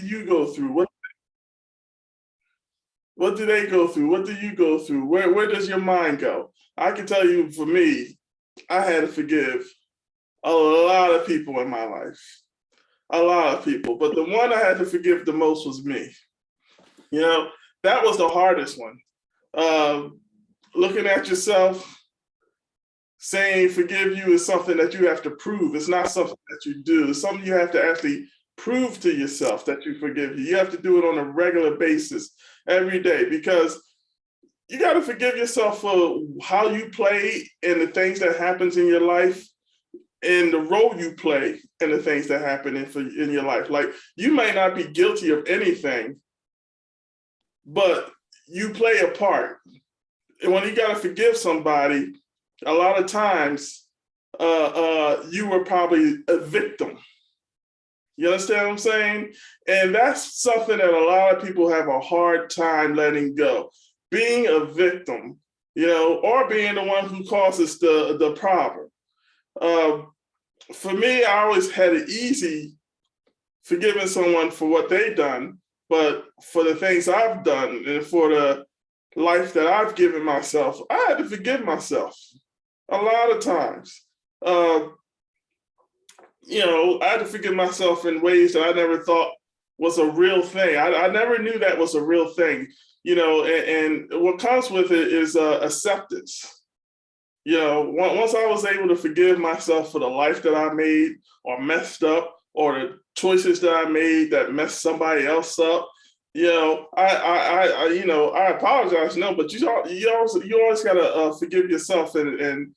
you go through? What do they go through? What do you go through? Where does your mind go? I can tell you, for me, I had to forgive a lot of people in my life, a lot of people. But the one I had to forgive the most was me. You know, that was the hardest one. Um, Looking at yourself, saying forgive you is something that you have to prove. It's not something that you do. It's something you have to actually prove to yourself that you forgive you. You have to do it on a regular basis every day, because you got to forgive yourself for how you play and the things that happens in your life and the role you play and the things that happen in your life. Like, you may not be guilty of anything, but you play a part. And when you got to forgive somebody, a lot of times you were probably a victim. You understand what I'm saying? And that's something that a lot of people have a hard time letting go. Being a victim, or being the one who causes the problem. For me, I always had it easy forgiving someone for what they've done, but for the things I've done and for the life that I've given myself, I had to forgive myself a lot of times. I had to forgive myself in ways that I never thought was a real thing. I never knew that was a real thing, and what comes with it is acceptance. Once I was able to forgive myself for the life that I made or messed up, or the choices that I made that messed somebody else up, I apologize, no, but you always gotta forgive yourself, and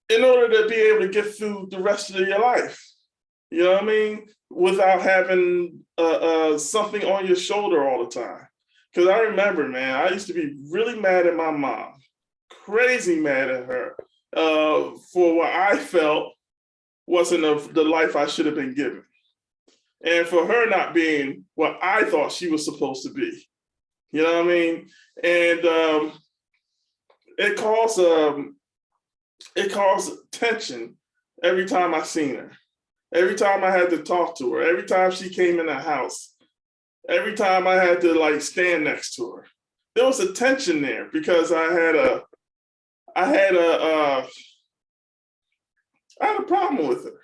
in order to be able to get through the rest of your life, you know what I mean, without having something on your shoulder all the time. Because I remember, man, I used to be really mad at my mom, crazy mad at her for what I felt wasn't the life I should have been given, and for her not being what I thought she was supposed to be. You know what I mean? And it caused tension every time I seen her, every time I had to talk to her, every time she came in the house, every time I had to stand next to her. There was a tension there because I had a problem with her.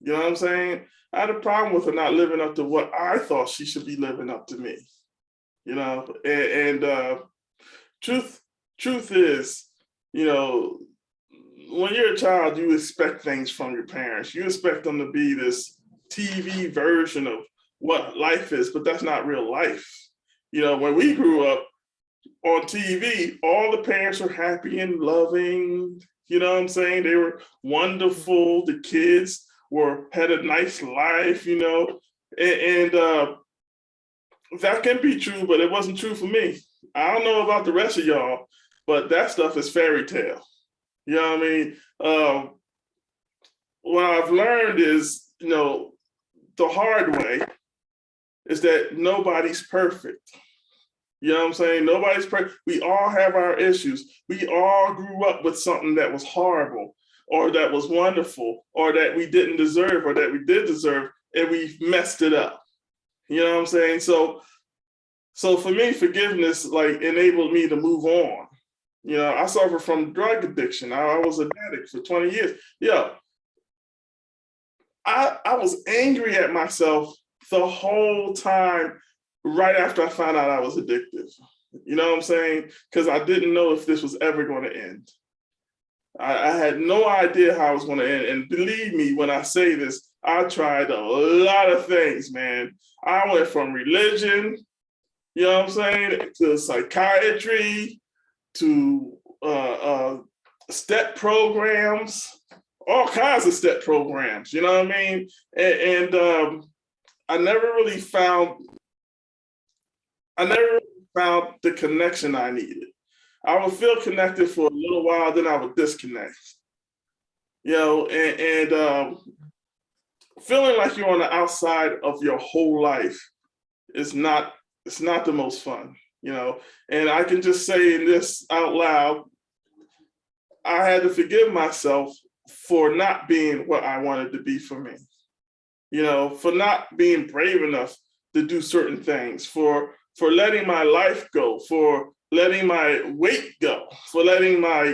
You know what I'm saying? I had a problem with her not living up to what I thought she should be living up to me. And truth is, when you're a child, you expect things from your parents. You expect them to be this TV version of what life is, but that's not real life. When we grew up on TV, all the parents were happy and loving. You know what I'm saying? They were wonderful. The kids had a nice life, and that can be true, but it wasn't true for me. I don't know about the rest of y'all, but that stuff is fairy tale. You know what I mean? What I've learned is, the hard way is that nobody's perfect. You know what I'm saying? Nobody's perfect. We all have our issues. We all grew up with something that was horrible, or that was wonderful, or that we didn't deserve, or that we did deserve, and we messed it up. You know what I'm saying? So for me, forgiveness enabled me to move on. I suffered from drug addiction. I was an addict for 20 years. I was angry at myself the whole time right after I found out I was addicted. You know what I'm saying? Because I didn't know if this was ever going to end. I had no idea how it was going to end. And believe me, when I say this, I tried a lot of things, man. I went from religion, you know what I'm saying, to psychiatry, to step programs, all kinds of step programs, you know what I mean? And I never really found the connection I needed. I would feel connected for a little while, then I would disconnect. And feeling like you're on the outside of your whole life is not the most fun, And I can just say this out loud: I had to forgive myself for not being what I wanted to be for me. for not being brave enough to do certain things, for letting my life go, for letting my weight go, for letting my,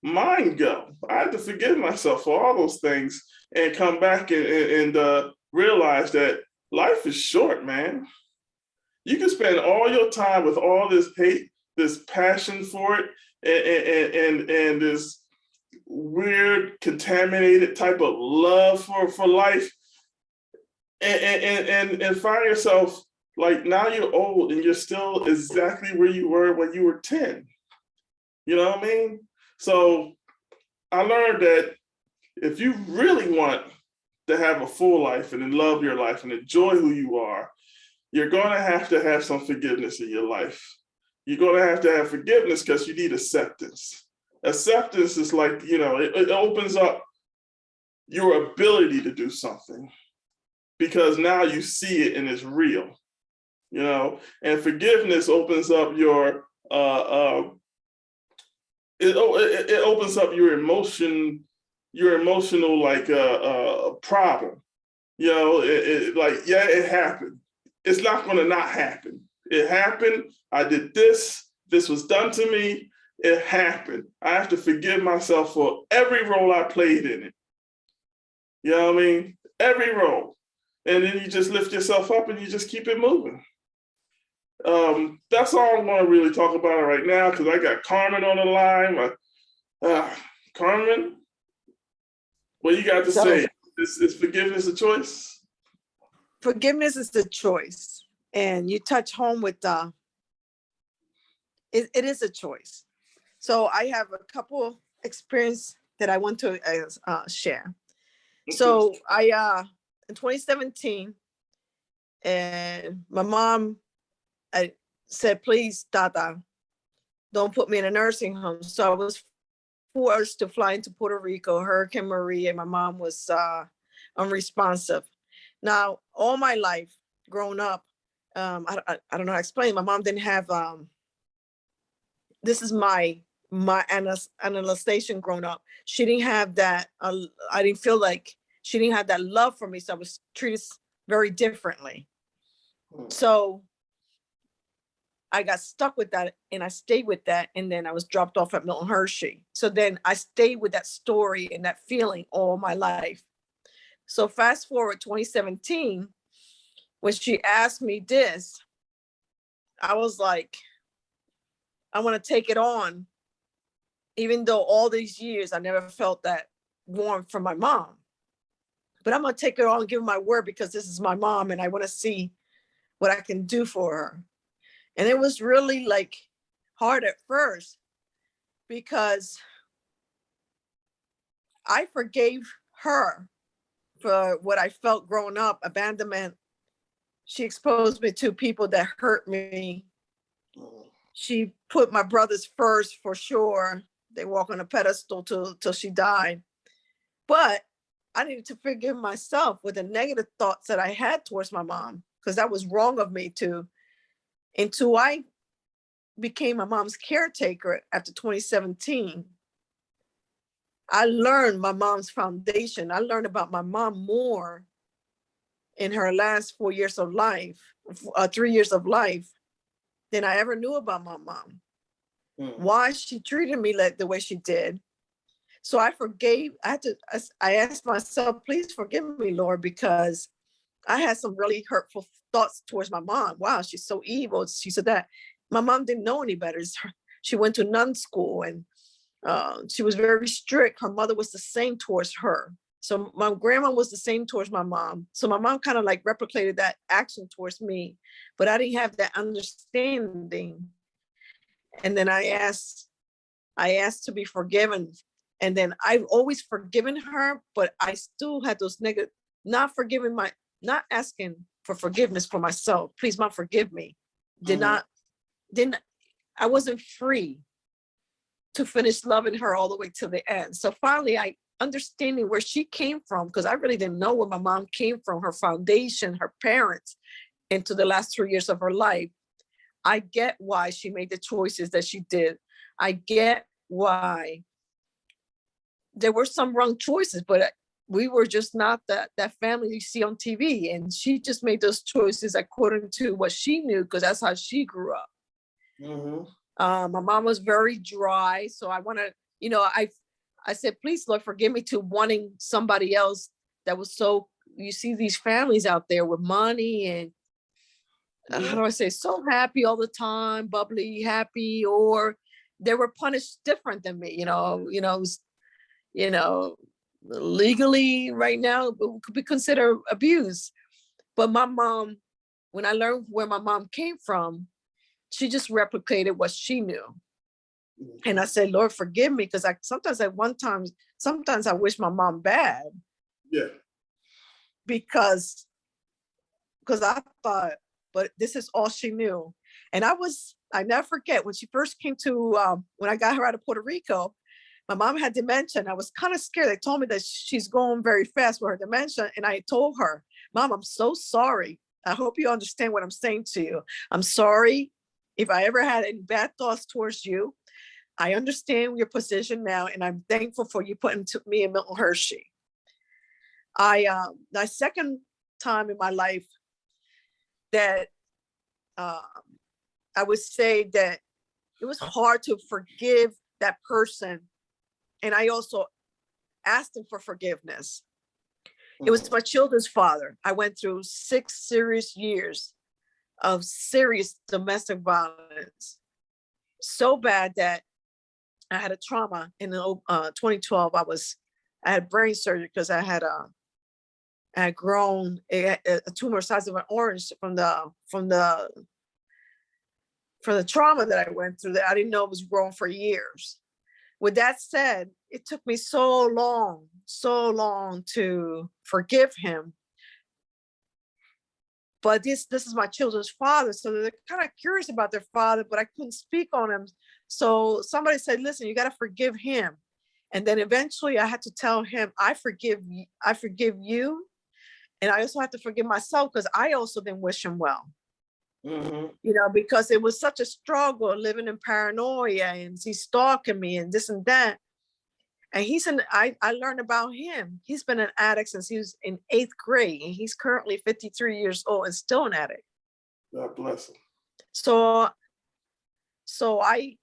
mind go. I had to forgive myself for all those things and come back and realize that life is short, man. You can spend all your time with all this hate, this passion for it, and this weird contaminated type of love for life, and find yourself like now you're old and you're still exactly where you were when you were 10. You know what I mean? So I learned that if you really want to have a full life and love your life and enjoy who you are, you're going to have some forgiveness in your life. You're going to have forgiveness because you need acceptance. Acceptance is like, it opens up your ability to do something because now you see it and it's real, and forgiveness opens up your, it opens up your emotional like problem. It happened. It's not going to not happen. It happened. I did this. This was done to me. It happened. I have to forgive myself for every role I played in it. You know what I mean? Every role. And then you just lift yourself up and you just keep it moving. That's all I want to really talk about right now because I got Carmen on the line. Carmen, what you got to say? Is forgiveness a choice? Forgiveness is the choice. And you touch home with it is a choice. So I have a couple experience that I want to share. Okay. So I in 2017, and my mom I said, please, Tata, don't put me in a nursing home. So I was forced to fly into Puerto Rico, Hurricane Maria, and my mom was unresponsive. Now, all my life growing up, I don't know how to explain. My mom didn't have, this is my analyzation growing up. She didn't have that, I didn't feel like she didn't have that love for me. So I was treated very differently. So I got stuck with that and I stayed with that. And then I was dropped off at Milton Hershey. So then I stayed with that story and that feeling all my life. So fast forward 2017, when she asked me this, I was like, I want to take it on. Even though all these years, I never felt that warmth from my mom. But I'm going to take it on and give her my word because this is my mom and I want to see what I can do for her. And it was really like hard at first because I forgave her for what I felt growing up, abandonment. She exposed me to people that hurt me. She put my brothers first for sure. They walk on a pedestal till she died. But I needed to forgive myself with the negative thoughts that I had towards my mom because that was wrong of me too. Until I became my mom's caretaker after 2017, I learned my mom's foundation. I learned about my mom more in her last 4 years of life, 3 years of life, than I ever knew about my mom. Why she treated me like the way she did. So I forgave. I asked myself, please forgive me, Lord, because I had some really hurtful thoughts towards my mom. Wow, she's so evil. She said that. My mom didn't know any better. She went to nun school and she was very strict. Her mother was the same towards her. So my grandma was the same towards my mom. So my mom kind of like replicated that action towards me, but I didn't have that understanding. And then I asked to be forgiven. And then I've always forgiven her, but I still had those negative, not asking for forgiveness for myself. Please, Mom, forgive me. I wasn't free to finish loving her all the way to the end. So finally, I understanding where she came from, because I really didn't know where my mom came from, her foundation, her parents, into the last 3 years of her life. I get why she made the choices that she did. I get why there were some wrong choices, but we were just not that family you see on TV. And she just made those choices according to what she knew, because that's how she grew up. Mhm. My mom was very dry. So I want to, I said, please, Lord, forgive me to wanting somebody else that was so, you see these families out there with money and how Yeah. do I say, so happy all the time, bubbly, happy, or they were punished different than me, you know, legally right now it could be considered abuse. But my mom, when I learned where my mom came from, she just replicated what she knew. And I said, Lord, forgive me, because sometimes I wish my mom bad, Yeah. because I thought, but this is all she knew. And I never forget when she first came to, when I got her out of Puerto Rico, my mom had dementia. And I was kind of scared. They told me that she's going very fast with her dementia. And I told her, Mom, I'm so sorry. I hope you understand what I'm saying to you. I'm sorry if I ever had any bad thoughts towards you. I understand your position now, and I'm thankful for you putting me in Milton Hershey. My second time in my life that I would say that it was hard to forgive that person. And I also asked him for forgiveness. It was my children's father. I went through 6 serious years of serious domestic violence. So bad that I had a trauma in 2012. I had brain surgery because I had grown a tumor size of an orange from the trauma that I went through, that I didn't know it was growing for years. With that said, it took me so long to forgive him. But this is my children's father, so they're kind of curious about their father, but I couldn't speak on him. So somebody said, listen, you got to forgive him. And then eventually I had to tell him, I forgive you. And I also have to forgive myself, because I also didn't wish him well. Because it was such a struggle living in paranoia, and he's stalking me and this and that. And I learned about him. He's been an addict since he was in 8th grade, and he's currently 53 years old and still an addict. God bless him. So I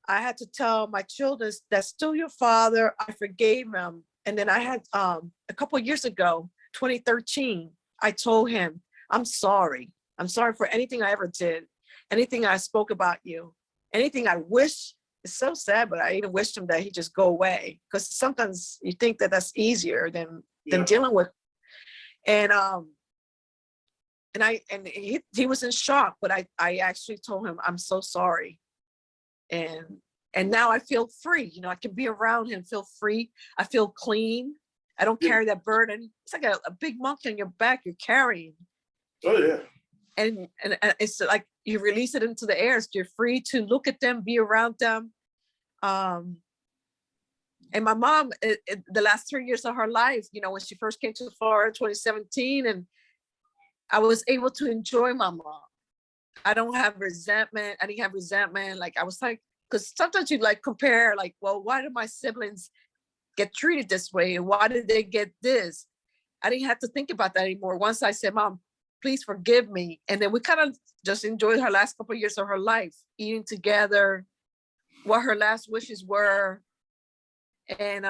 had to tell my children, that's still your father. I forgave him. And then I had a couple of years ago, 2013, I told him, I'm sorry. I'm sorry for anything I ever did, anything I spoke about you, anything I wish. It's so sad, but I even wished him that he just go away, because sometimes you think that that's easier than dealing with. And he was in shock, but I actually told him, I'm so sorry. And now I feel free. I can be around him, feel free. I feel clean. I don't carry that burden. It's like a big monkey on your back you're carrying. Oh yeah. And it's like you release it into the air. So you're free to look at them, be around them. And my mom, the last 3 years of her life, when she first came to Florida in 2017, and I was able to enjoy my mom. I don't have resentment. I didn't have resentment. Like I was like, because sometimes you like compare, like, well, why did my siblings get treated this way? And why did they get this? I didn't have to think about that anymore. Once I said, Mom, please forgive me. And then we kind of just enjoyed her last couple of years of her life, eating together, what her last wishes were. And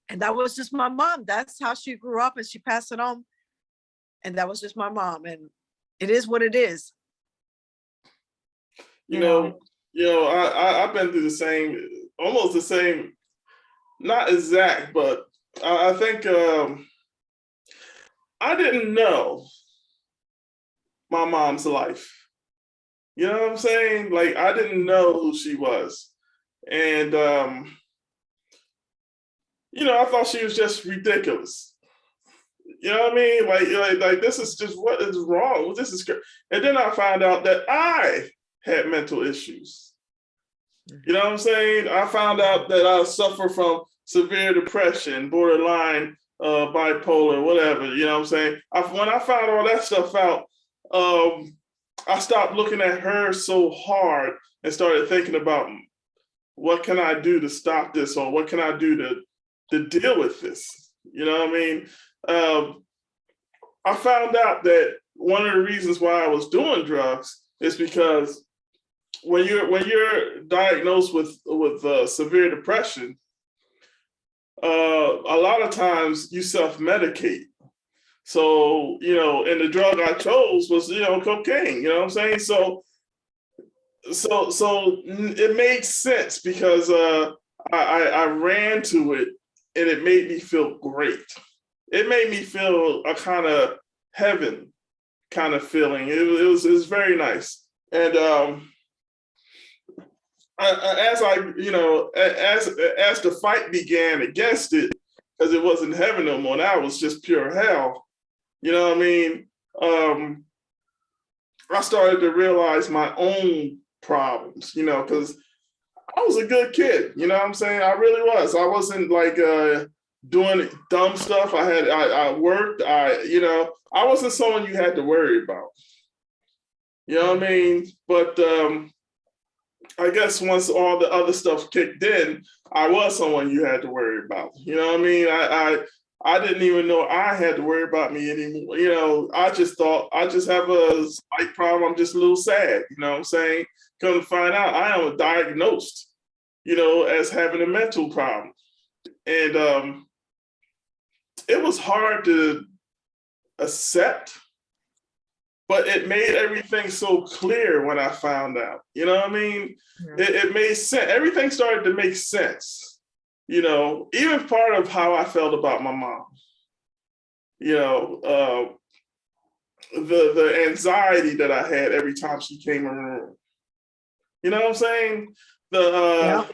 that was just my mom. That's how she grew up, and she passed it on. And that was just my mom. And it is what it is. I've been through almost the same, not exact, but I think I didn't know my mom's life. You know what I'm saying? Like, I didn't know who she was. And, I thought she was just ridiculous. You know what I mean? Like this is just, what is wrong? This is good. And then I found out that I had mental issues. You know what I'm saying? I found out that I suffer from severe depression, borderline bipolar, whatever. You know what I'm saying? When I found all that stuff out, I stopped looking at her so hard and started thinking about, what can I do to stop this, or what can I do to deal with this? You know what I mean? I found out that one of the reasons why I was doing drugs is because when you're diagnosed with severe depression, a lot of times you self-medicate. So, and the drug I chose was, cocaine, you know what I'm saying? So it made sense because I ran to it and it made me feel great. It made me feel a kind of heaven kind of feeling. It was very nice. And as the fight began against it, because it wasn't heaven no more, now it was just pure hell. You know what I mean? I started to realize my own problems, because I was a good kid, you know what I'm saying? I really was. I wasn't like doing dumb stuff. I worked, I wasn't someone you had to worry about. You know what I mean? But I guess once all the other stuff kicked in, I was someone you had to worry about. You know what I mean? I didn't even know I had to worry about me anymore. I just thought I just have a slight problem. I'm just a little sad. You know what I'm saying? Come to find out, I am diagnosed, as having a mental problem. And it was hard to accept, but it made everything so clear when I found out. You know what I mean? Yeah. It made sense. Everything started to make sense. Even part of how I felt about my mom. The anxiety that I had every time she came in the room. You know what I'm saying? I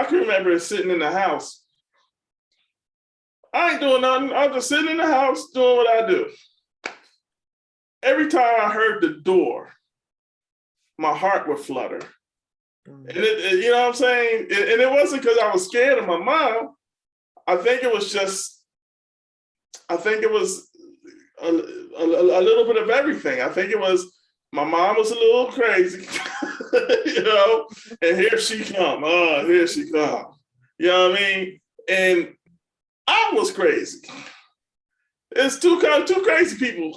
can remember sitting in the house. I ain't doing nothing. I'm just sitting in the house doing what I do. Every time I heard the door, my heart would flutter. And you know what I'm saying? And it wasn't because I was scared of my mom. I think it was a little bit of everything. I think it was my mom was a little crazy, and here she come. Oh, here she come. You know what I mean? And I was crazy. It's two crazy people.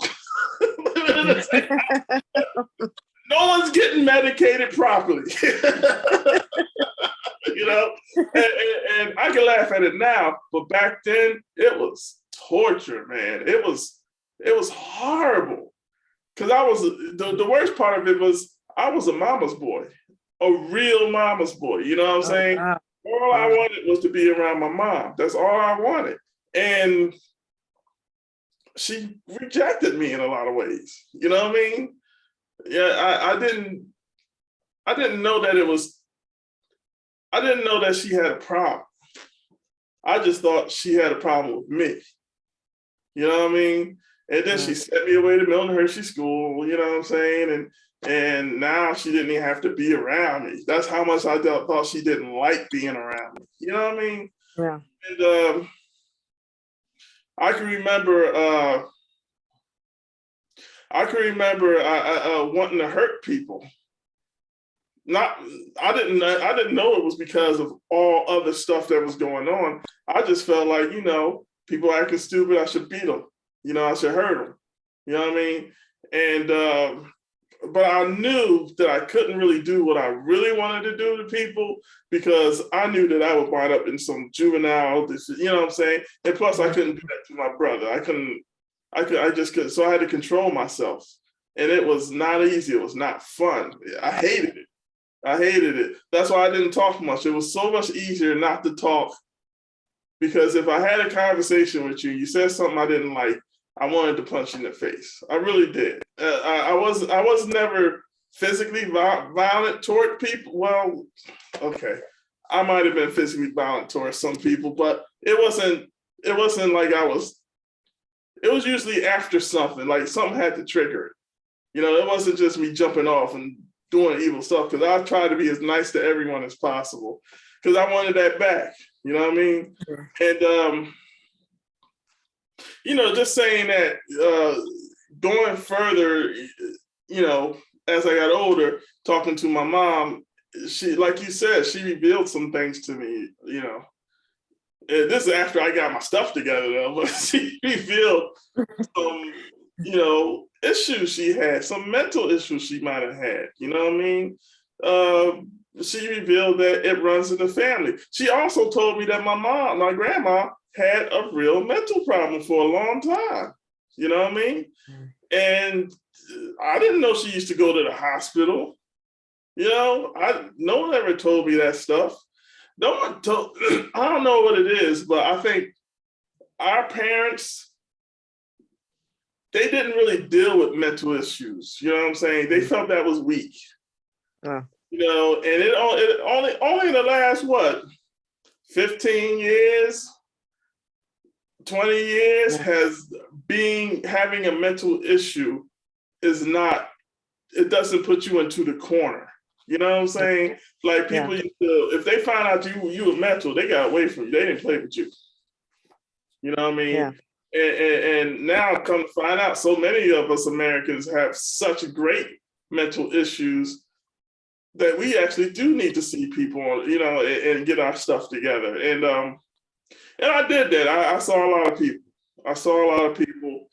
No one's getting medicated properly. And I can laugh at it now, but back then it was torture, man. It was horrible. Because I was the worst part of it was I was a mama's boy, a real mama's boy. You know what I'm saying? Wow. All I wanted was to be around my mom. That's all I wanted. And she rejected me in a lot of ways. You know what I mean? Yeah, I didn't know that I didn't know that she had a problem. I just thought she had a problem with me. You know what I mean? And then she sent me away to Milton Hershey School, you know what I'm saying? And now she didn't even have to be around me. That's how much I thought she didn't like being around me. You know what I mean? Yeah. And I can remember wanting to hurt people. I didn't know it was because of all other stuff that was going on. I just felt like, people acting stupid, I should beat them. I should hurt them. You know what I mean? And but I knew that I couldn't really do what I really wanted to do to people because I knew that I would wind up in some juvenile, you know what I'm saying? And plus I couldn't do that to my brother. I just couldn't. So I had to control myself. And it was not easy. It was not fun. I hated it. That's why I didn't talk much. It was so much easier not to talk because if I had a conversation with you, you said something I didn't like, I wanted to punch you in the face. I really did. I was never physically violent toward people. Well, okay, I might have been physically violent towards some people, but it wasn't like I was. It was usually after something, like something had to trigger it. It wasn't just me jumping off and doing evil stuff because I tried to be as nice to everyone as possible because I wanted that back. You know what I mean? Sure. And just saying that, going further, as I got older, talking to my mom, she, like you said, she revealed some things to me, and this is after I got my stuff together though, but she revealed some, issues she had, some mental issues she might have had. You know what I mean? She revealed that it runs in the family. She also told me that my grandma, had a real mental problem for a long time. You know what I mean? And I didn't know she used to go to the hospital. No one ever told me that stuff. No one told. I don't know what it is, but I think our parents, they didn't really deal with mental issues. You know what I'm saying? They felt that was weak. And it only in the last 15 years, 20 years has having a mental issue is not, it doesn't put you into the corner. You know what I'm saying? Like people used to, if they find out you were mental, they got away from you. They didn't play with you. You know what I mean? Yeah. And now come to find out, so many of us Americans have such great mental issues that we actually do need to see people, and get our stuff together. And I did that. I saw a lot of people.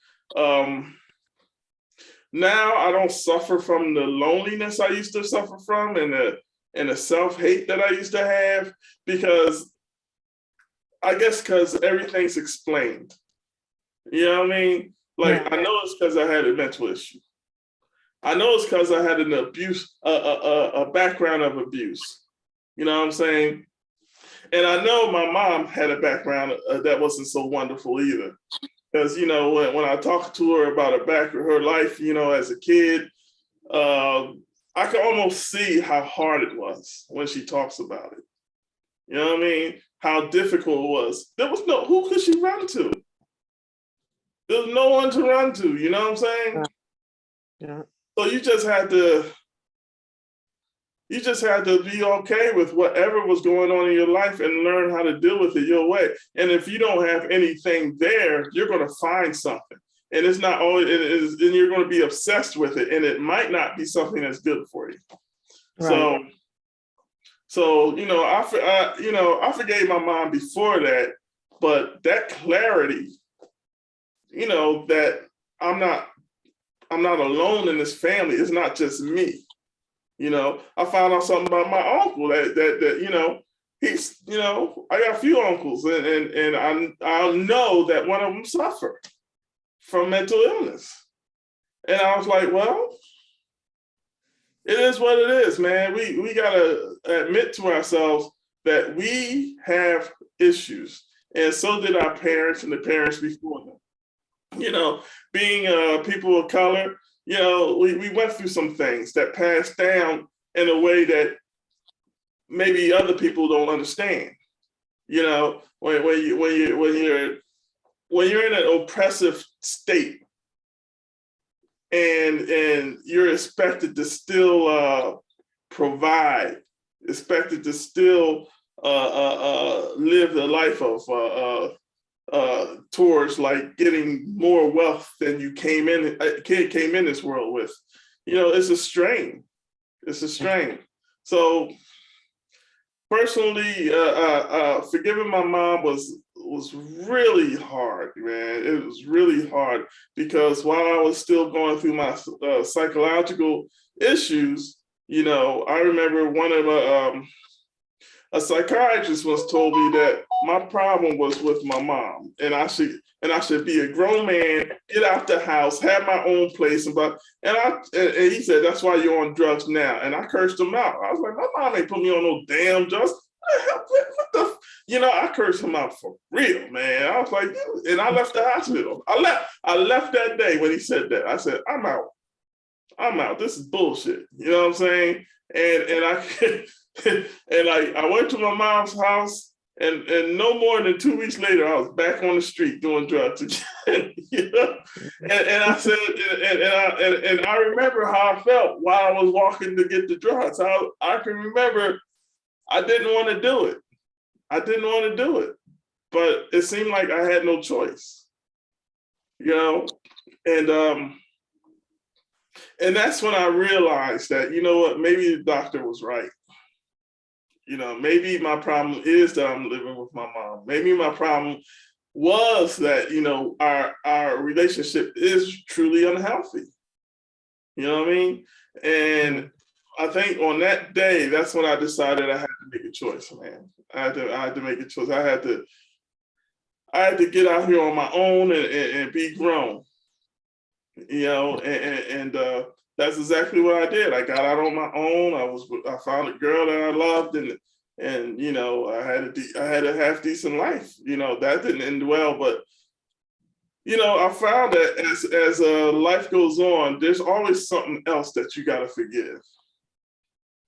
Now I don't suffer from the loneliness I used to suffer from and the self-hate that I used to have, because everything's explained. You know what I mean? Like, I know it's because I had a mental issue. I know it's because I had an abuse, a background of abuse. You know what I'm saying? And I know my mom had a background that wasn't so wonderful either. Because, when I talked to her about her life, as a kid, I could almost see how hard it was when she talks about it. You know what I mean? How difficult it was. Who could she run to? There was no one to run to, you know what I'm saying? Yeah. So you just had to be okay with whatever was going on in your life and learn how to deal with it your way. And if you don't have anything there, you're going to find something. And it's not always, and you're going to be obsessed with it. And it might not be something that's good for you. Right. So I forgave my mom before that, but that clarity, that I'm not alone in this family. It's not just me. I found out something about my uncle that he's, I got a few uncles and I know that one of them suffered from mental illness. And I was like, well, it is what it is, man. We gotta admit to ourselves that we have issues, and so did our parents and the parents before them. Being people of color, we went through some things that passed down in a way that maybe other people don't understand. When you're in an oppressive state and you're expected to still provide, expected to still live the life of towards like getting more wealth than you came in this world with. It's a strain. So personally, forgiving my mom was really hard, man. It was really hard because while I was still going through my psychological issues, I remember one of a psychiatrist once told me that my problem was with my mom, and I should be a grown man, get out the house, have my own place, and he said that's why you're on drugs now. And I cursed him out. I was like, my mom ain't put me on no damn drugs. What the I cursed him out for real, man. I was like, and I left the hospital. I left that day when he said that. I said, I'm out. This is bullshit. You know what I'm saying? And I went to my mom's house, and no more than 2 weeks later, I was back on the street doing drugs again. And I said, and I remember how I felt while I was walking to get the drugs. I can remember I didn't want to do it, but it seemed like I had no choice, and that's when I realized that, maybe the doctor was right. You know, maybe my problem is that I'm living with my mom. Maybe my problem was that, you know, our relationship is truly unhealthy. You know what I mean? And I think on that day, that's when I decided I had to make a choice, man. I had to make a choice. I had to get out here on my own and be grown. You know, and that's exactly what I did. I got out on my own. I found a girl that I loved, and you know, I had a half decent life. You know, that didn't end well, but you know, I found that as life goes on, there's always something else that you got to forgive.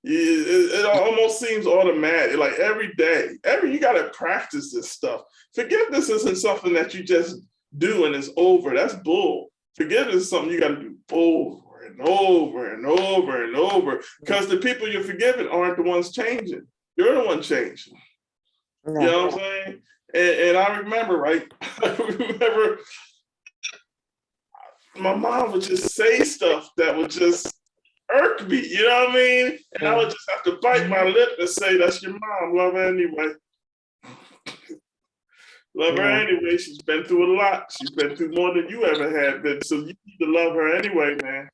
It almost seems automatic. Like every day, you got to practice this stuff. Forgiveness isn't something that you just do and it's over. That's bull. Forgiveness is something you got to do over and over and over and over, because the people you're forgiving aren't the ones changing. You're the one changing. You know what I'm saying? And I remember, right? I remember my mom would just say stuff that would just irk me, you know what I mean? And I would just have to bite my lip and say, that's your mom, love her anyway. Love her anyway. She's been through a lot. She's been through more than you ever had been. So you need to love her anyway, man.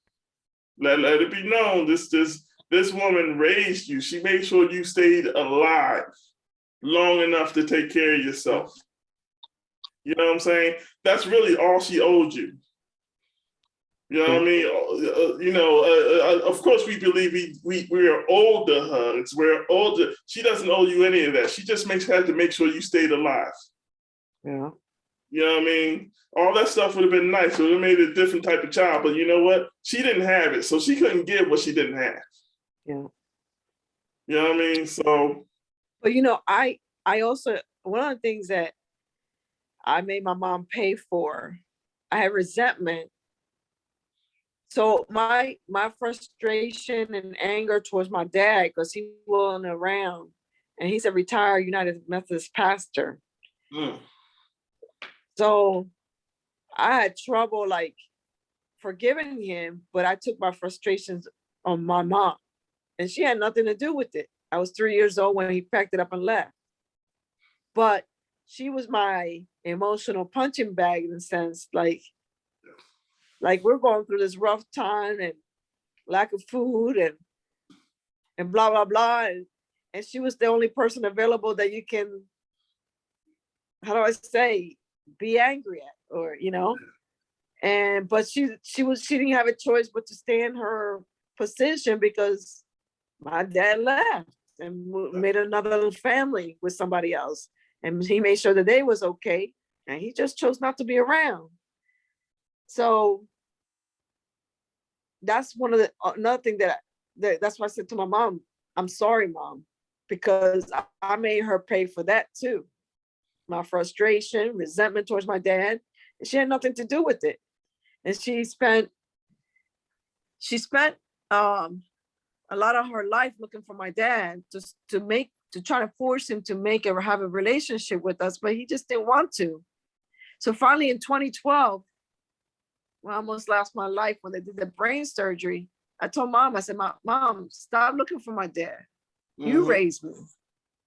Let it be known. This woman raised you. She made sure you stayed alive long enough to take care of yourself. You know what I'm saying? That's really all she owed you. You know what I mean? You know, of course we believe we are owed the hugs. We're older. She doesn't owe you any of that. She just had to make sure you stayed alive. Yeah. You know what I mean? All that stuff would have been nice. It would have made a different type of child. But you know what? She didn't have it. So she couldn't give what she didn't have. Yeah. You know what I mean? So. But you know, I also, one of the things that I made my mom pay for, I had resentment. So my frustration and anger towards my dad, because he wasn't around, and he's a retired United Methodist pastor. So I had trouble like forgiving him, but I took my frustrations on my mom, and she had nothing to do with it. I was 3 years old when he packed it up and left. But she was my emotional punching bag in a sense, like we're going through this rough time and lack of food and blah, blah, blah. And she was the only person available that you can, how do I say, be angry at, or, you know, but she didn't have a choice but to stay in her position because my dad left and made another family with somebody else. And he made sure that they was okay. And he just chose not to be around. So that's another thing that's why I said to my mom, I'm sorry, Mom, because I made her pay for that too. My frustration, resentment towards my dad. And she had nothing to do with it. And she spent a lot of her life looking for my dad to try to force him to make or have a relationship with us, but he just didn't want to. So finally in 2012, when I almost lost my life when they did the brain surgery, I told Mom, I said, Mom, stop looking for my dad. You raised me.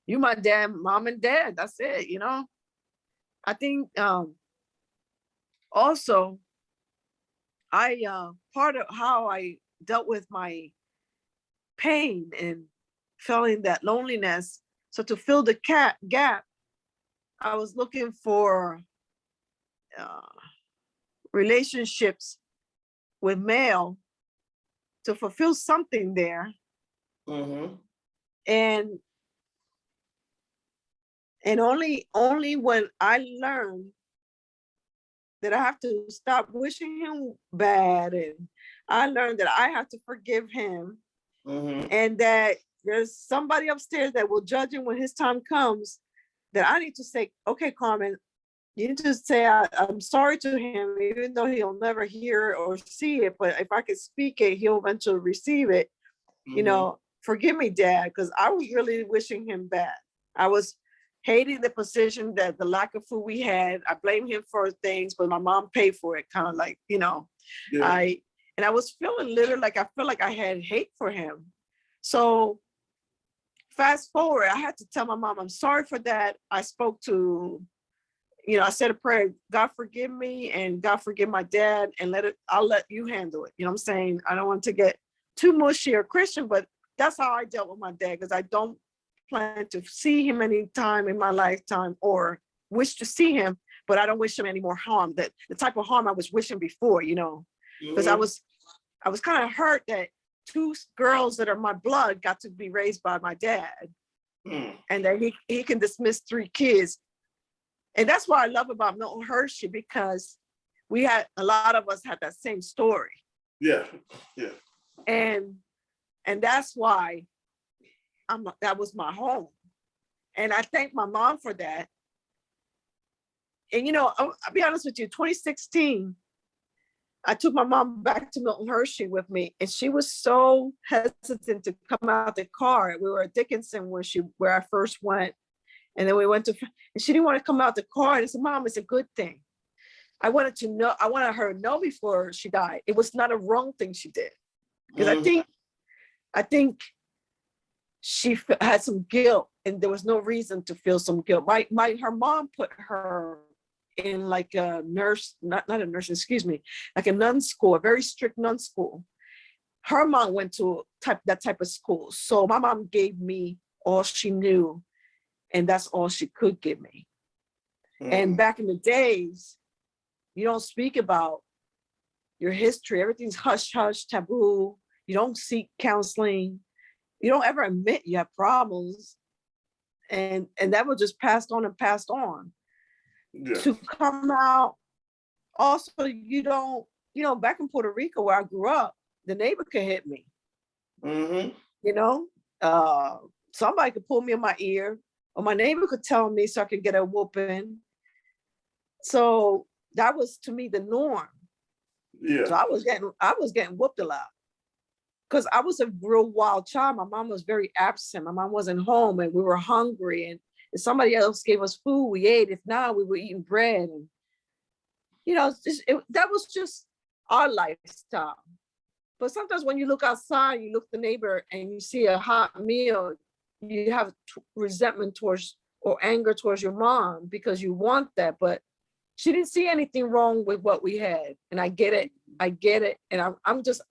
You my dad, Mom and Dad. That's it, you know? I think also part of how I dealt with my pain and feeling that loneliness. So to fill the gap, I was looking for relationships with male to fulfill something there. And only when I learned that I have to stop wishing him bad, and I learned that I have to forgive him, and that there's somebody upstairs that will judge him when his time comes, that I need to say, okay, Carmen, you need to say I'm sorry to him, even though he'll never hear or see it, but if I could speak it, he'll eventually receive it. You know, forgive me, Dad, because I was really wishing him bad. I was hating the position, that the lack of food we had. I blame him for things, but my mom paid for it, kind of like, you know. I was feeling literally like I felt like I had hate for him. So fast forward, I had to tell my mom, I'm sorry for that. I spoke to, I said a prayer, God forgive me and God forgive my dad, and I'll let you handle it. You know what I'm saying? I don't want to get too mushy or Christian, but that's how I dealt with my dad, because I don't plan to see him any time in my lifetime or wish to see him, but I don't wish him any more harm, that the type of harm I was wishing before, because I was kind of hurt that two girls that are my blood got to be raised by my dad, and that he can dismiss three kids. And that's what I love about Milton Hershey, because a lot of us had that same story. Yeah. And that's why that was my home. And I thank my mom for that. And I'll be honest with you, 2016, I took my mom back to Milton Hershey with me, and she was so hesitant to come out the car. We were at Dickinson where I first went. And then we went and she didn't want to come out the car. And I said, Mom, it's a good thing. I wanted her to know before she died, it was not a wrong thing she did. Because I think she had some guilt, and there was no reason to feel some guilt. Her mom put her in like a nurse, not a nurse, excuse me, like a nun school, a very strict nun school. Her mom went to that type of school. So my mom gave me all she knew, and that's all she could give me. And back in the days, you don't speak about your history. Everything's hush, hush, taboo. You don't seek counseling. You don't ever admit you have problems. And that was just passed on and passed on. Yeah. To come out, also, back in Puerto Rico where I grew up, the neighbor could hit me. Somebody could pull me in my ear, or my neighbor could tell me so I could get a whooping. So that was, to me, the norm. Yeah. So I was getting whooped a lot, because I was a real wild child. My mom was very absent. My mom wasn't home, and we were hungry. And if somebody else gave us food, we ate. If not, we were eating bread. And that was just our lifestyle. But sometimes when you look outside, you look at the neighbor and you see a hot meal, you have resentment towards or anger towards your mom because you want that. But she didn't see anything wrong with what we had. And I get it. And I'm just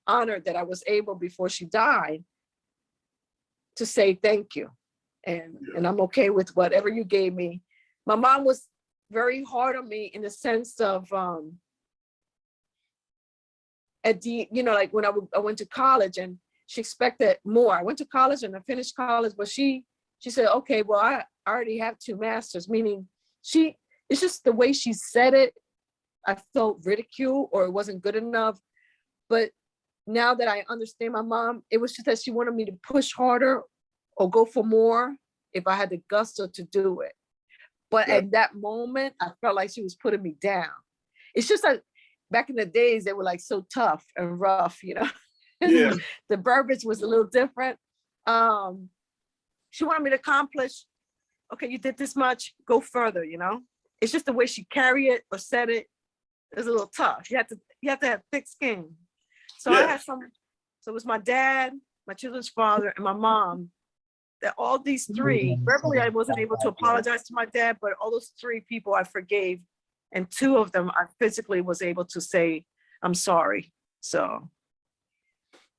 honored that I was able, before she died, to say thank you. And I'm okay with whatever you gave me. My mom was very hard on me in the sense of, like when I went to college, and she expected more. I went to college and I finished college, but she said, okay, well, I already have 2 masters, meaning it's just the way she said it. I felt ridicule, or it wasn't good enough. But now that I understand my mom, it was just that she wanted me to push harder or go for more if I had the gusto to do it. But at that moment, I felt like she was putting me down. It's just like back in the days, they were like so tough and rough, Yeah. The verbiage was a little different. She wanted me to accomplish, okay, you did this much, go further, It's just the way she carried it or said it. It was a little tough. You have to have thick skin. So I had so it was my dad, my children's father, and my mom. That all these 3, verbally, I wasn't able to apologize to my dad, but all those 3 people I forgave. And 2 of them, I physically was able to say, I'm sorry. So,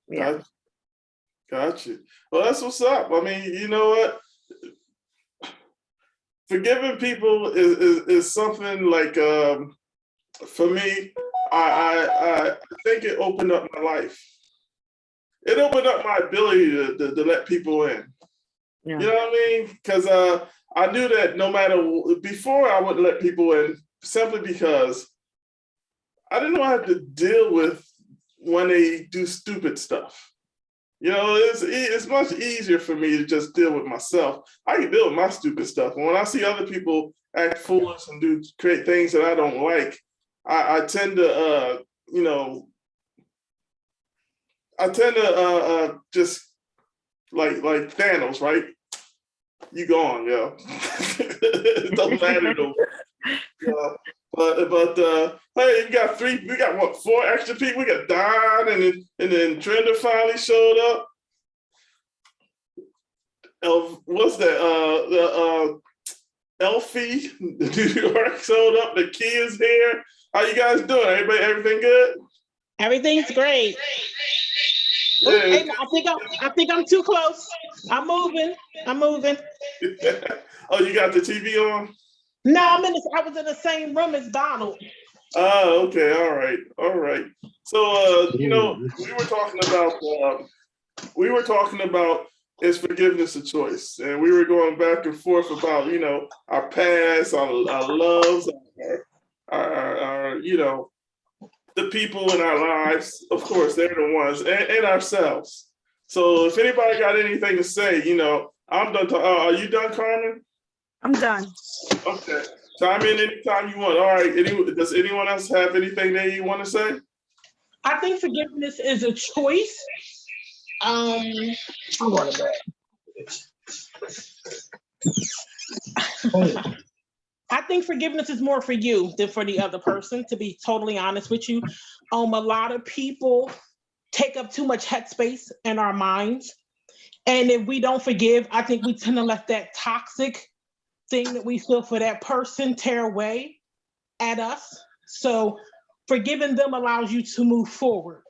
yeah. Gotcha. Well, that's what's up. I mean, you know what? Forgiving people is something like, for me, I think it opened up my life. It opened up my ability to let people in. Yeah. You know what I mean? Because I knew that no matter, before I wouldn't let people in simply because I didn't know how to deal with when they do stupid stuff. It's much easier for me to just deal with myself. I can deal with my stupid stuff. And when I see other people act foolish and create things that I don't like, I tend to, just like Thanos, right? You gone, yo. It don't matter though. But hey, we got 4 extra people. We got Don, and then Trenda finally showed up. what's that? Elfie, New York showed up. The kids here. How you guys doing? Everything good? Everything's great. Yeah. Ooh, hey, I think I'm too close. I'm moving. Oh, you got the TV on? No, I was in the same room as Donald. Oh, okay. All right. So, we were talking about is forgiveness a choice, and we were going back and forth about, our past, our loves, our the people in our lives. Of course, they're the ones, and ourselves. So, if anybody got anything to say, I'm done. Are you done, Carmen? I'm done. Okay. Chime in anytime you want. All right. Does anyone else have anything that you want to say? I think forgiveness is a choice. I'm going to bed. I think forgiveness is more for you than for the other person, to be totally honest with you. A lot of people take up too much headspace in our minds. And if we don't forgive, I think we tend to let that toxic thing that we feel for that person tear away at us. So forgiving them allows you to move forward.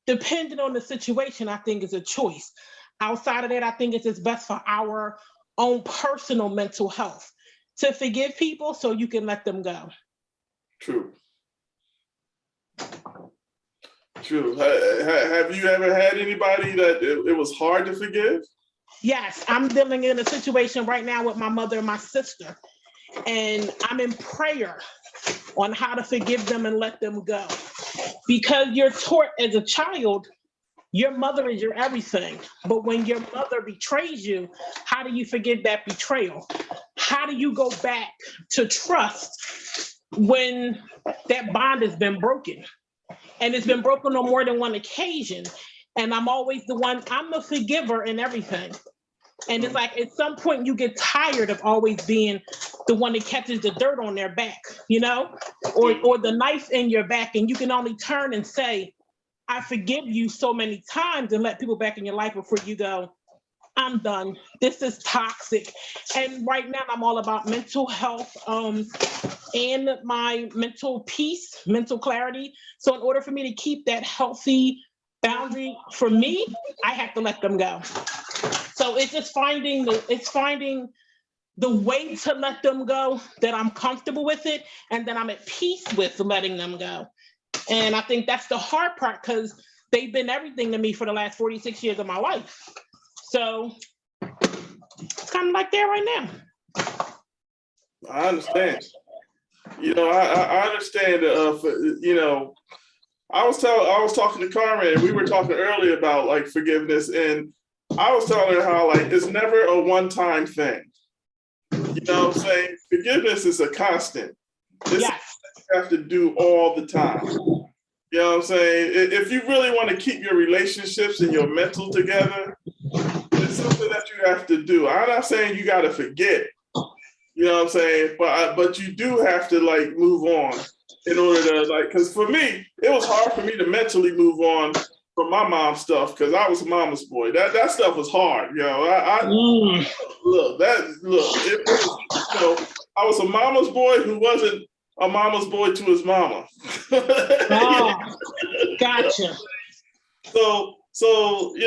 Depending on the situation, I think is a choice. Outside of that, I think it's best for our own personal mental health to forgive people so you can let them go. True. Have you ever had anybody that it was hard to forgive? Yes, I'm dealing in a situation right now with my mother and my sister, and I'm in prayer on how to forgive them and let them go. Because you're taught as a child, your mother is your everything. But when your mother betrays you, how do you forgive that betrayal? How do you go back to trust when that bond has been broken? And it's been broken on more than one occasion. And I'm always I'm the forgiver in everything. And it's like, at some point you get tired of always being the one that catches the dirt on their back, or the knife in your back, and you can only turn and say, I forgive you so many times, and let people back in your life before you go, I'm done. This is toxic. And right now I'm all about mental health and my mental peace, mental clarity. So in order for me to keep that healthy boundary for me, I have to let them go. So it's just finding the way to let them go that I'm comfortable with it, and then I'm at peace with letting them go. And I think that's the hard part, because they've been everything to me for the last 46 years of my life. So it's kind of like that right now. I understand. I understand. I was talking to Carmen, and we were talking earlier about like forgiveness, and I was telling her how like it's never a one-time thing. You know what I'm saying? Forgiveness is a constant. It's something you have to do all the time. You know what I'm saying? If you really want to keep your relationships and your mental together, it's something that you have to do. I'm not saying you got to forget. You know what I'm saying? But you do have to like move on in order to like, because for me, it was hard for me to mentally move on from my mom's stuff, because I was a mama's boy. That stuff was hard. I was a mama's boy who wasn't a mama's boy to his mama. Oh, gotcha. So when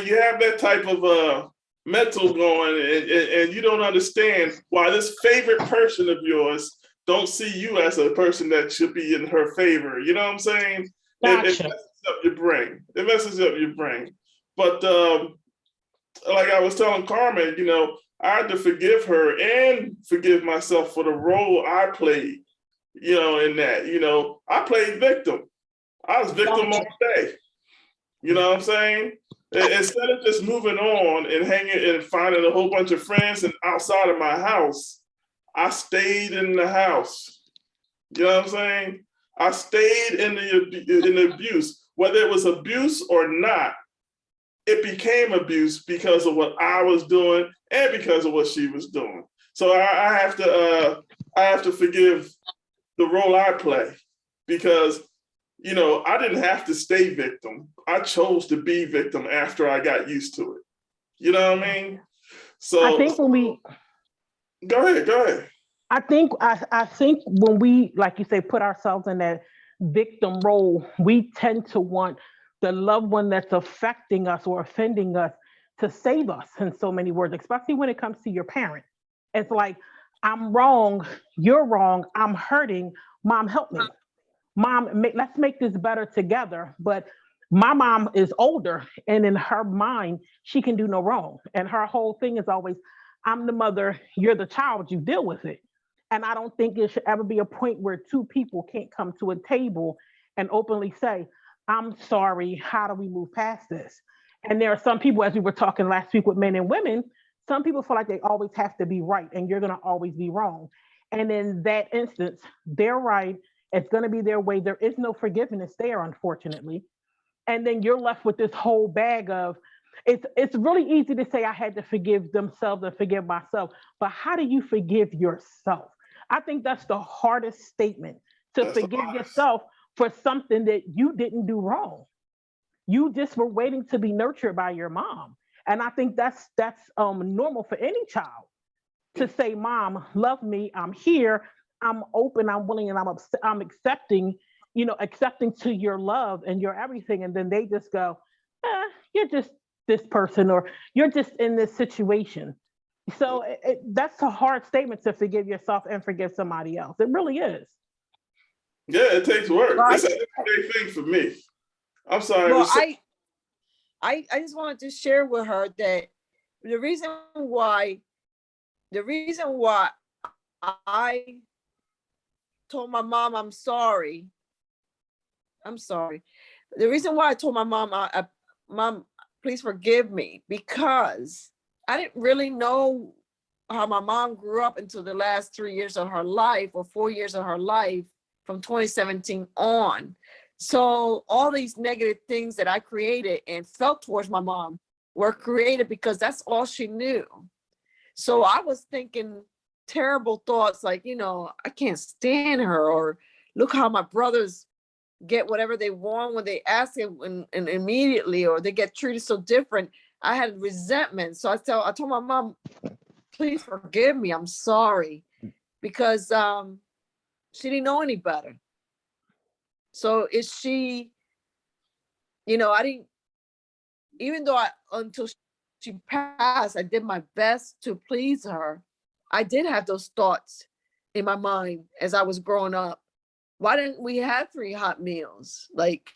you have that type of mental going, and you don't understand why this favorite person of yours don't see you as a person that should be in her favor. You know what I'm saying? Gotcha. It messes up your brain. It messes up your brain. But like I was telling Carmen, I had to forgive her and forgive myself for the role I played, in that. I played victim. I was victim all day. You know what I'm saying? Instead of just moving on and hanging and finding a whole bunch of friends and outside of my house, I stayed in the house. You know what I'm saying? I stayed in the abuse. Whether it was abuse or not, it became abuse because of what I was doing and because of what she was doing. So I have to forgive the role I play, because you know, I didn't have to stay victim. I chose to be victim after I got used to it. You know what I mean? So I think when we, go ahead. I think when we, like you say, put ourselves in that victim role, we tend to want the loved one that's affecting us or offending us to save us in so many words, especially when it comes to your parent. It's like, I'm wrong, you're wrong, I'm hurting, mom, help me. Mom, let's make this better together. But my mom is older, and in her mind, she can do no wrong. And her whole thing is always, I'm the mother, you're the child, you deal with it. And I don't think it should ever be a point where two people can't come to a table and openly say, I'm sorry, how do we move past this? And there are some people, as we were talking last week with men and women, some people feel like they always have to be right and you're going to always be wrong. And in that instance, they're right. It's going to be their way. There is no forgiveness there, unfortunately. And then you're left with this whole bag of, it's really easy to say I had to forgive themselves and forgive myself, but how do you forgive yourself? I think that's the hardest statement, to forgive yourself for something that you didn't do wrong. You just were waiting to be nurtured by your mom. And I think that's normal for any child to say, Mom, love me, I'm here, I'm open, I'm willing, and I'm accepting, accepting to your love and your everything. And then they just go, you're just this person, or you're just in this situation. So that's a hard statement, to forgive yourself and forgive somebody else. It really is. Yeah, it takes work. Well, It's an everyday thing for me. I'm sorry. Well, I just wanted to share with her that the reason why I told my mom I'm sorry. The reason why I told my mom, Mom, please forgive me, because I didn't really know how my mom grew up until the last 3 years of her life, or 4 years of her life, from 2017 on. So all these negative things that I created and felt towards my mom were created because that's all she knew. So I was thinking terrible thoughts like, I can't stand her, or look how my brothers get whatever they want when they ask it, and immediately, or they get treated so different. I had resentment. So I told my mom, please forgive me. I'm sorry, because she didn't know any better. So is she, I didn't, even though until she passed, I did my best to please her. I did have those thoughts in my mind as I was growing up. Why didn't we have 3 hot meals? Like,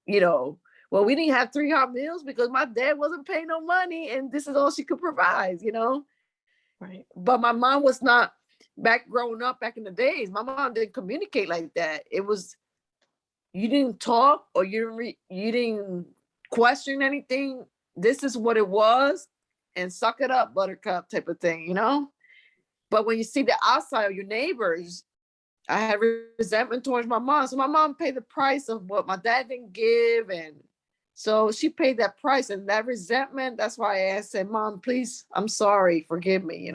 well, we didn't have 3 hot meals because my dad wasn't paying no money, and this is all she could provide, Right. But my mom was not, growing up back in the days, my mom didn't communicate like that. It was, you didn't talk, or you didn't question anything. This is what it was, and suck it up, buttercup, type of thing, But when you see the outside of your neighbors, I had resentment towards my mom. So my mom paid the price of what my dad didn't give. And so she paid that price, and that resentment, that's why I said, Mom, please, I'm sorry, forgive me,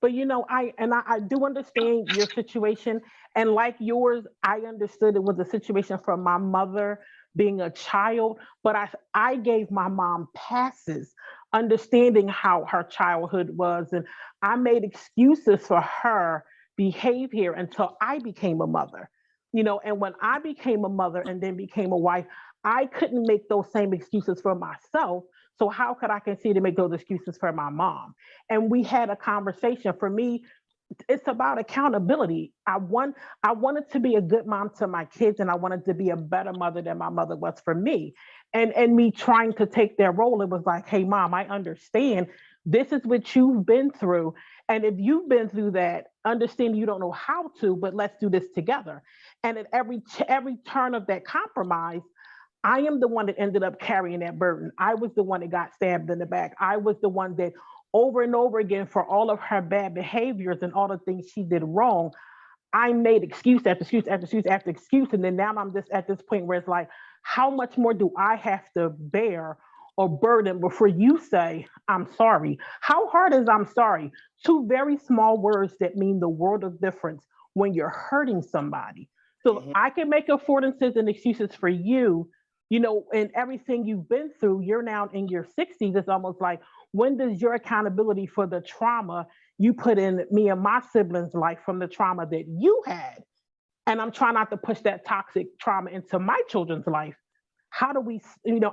But I do understand your situation. And like yours, I understood it was a situation from my mother being a child, but I gave my mom passes, understanding how her childhood was. And I made excuses for her behavior until I became a mother. And when I became a mother and then became a wife, I couldn't make those same excuses for myself. So how could I continue to make those excuses for my mom? And we had a conversation. For me, it's about accountability. I wanted to be a good mom to my kids, and I wanted to be a better mother than my mother was for me. And me trying to take their role, it was like, hey, Mom, I understand this is what you've been through. And if you've been through that, understand you don't know how to, but let's do this together. And at every turn of that compromise, I am the one that ended up carrying that burden. I was the one that got stabbed in the back. I was the one that over and over again, for all of her bad behaviors and all the things she did wrong, I made excuse after excuse after excuse after excuse. And then now I'm just at this point where it's like, how much more do I have to bear or burden before you say, I'm sorry? How hard is I'm sorry? 2 very small words that mean the world of difference when you're hurting somebody. So I can make affordances and excuses for you, and everything you've been through. You're now in your 60s. It's almost like, when does your accountability for the trauma you put in me and my siblings' life from the trauma that you had? And I'm trying not to push that toxic trauma into my children's life. How do we,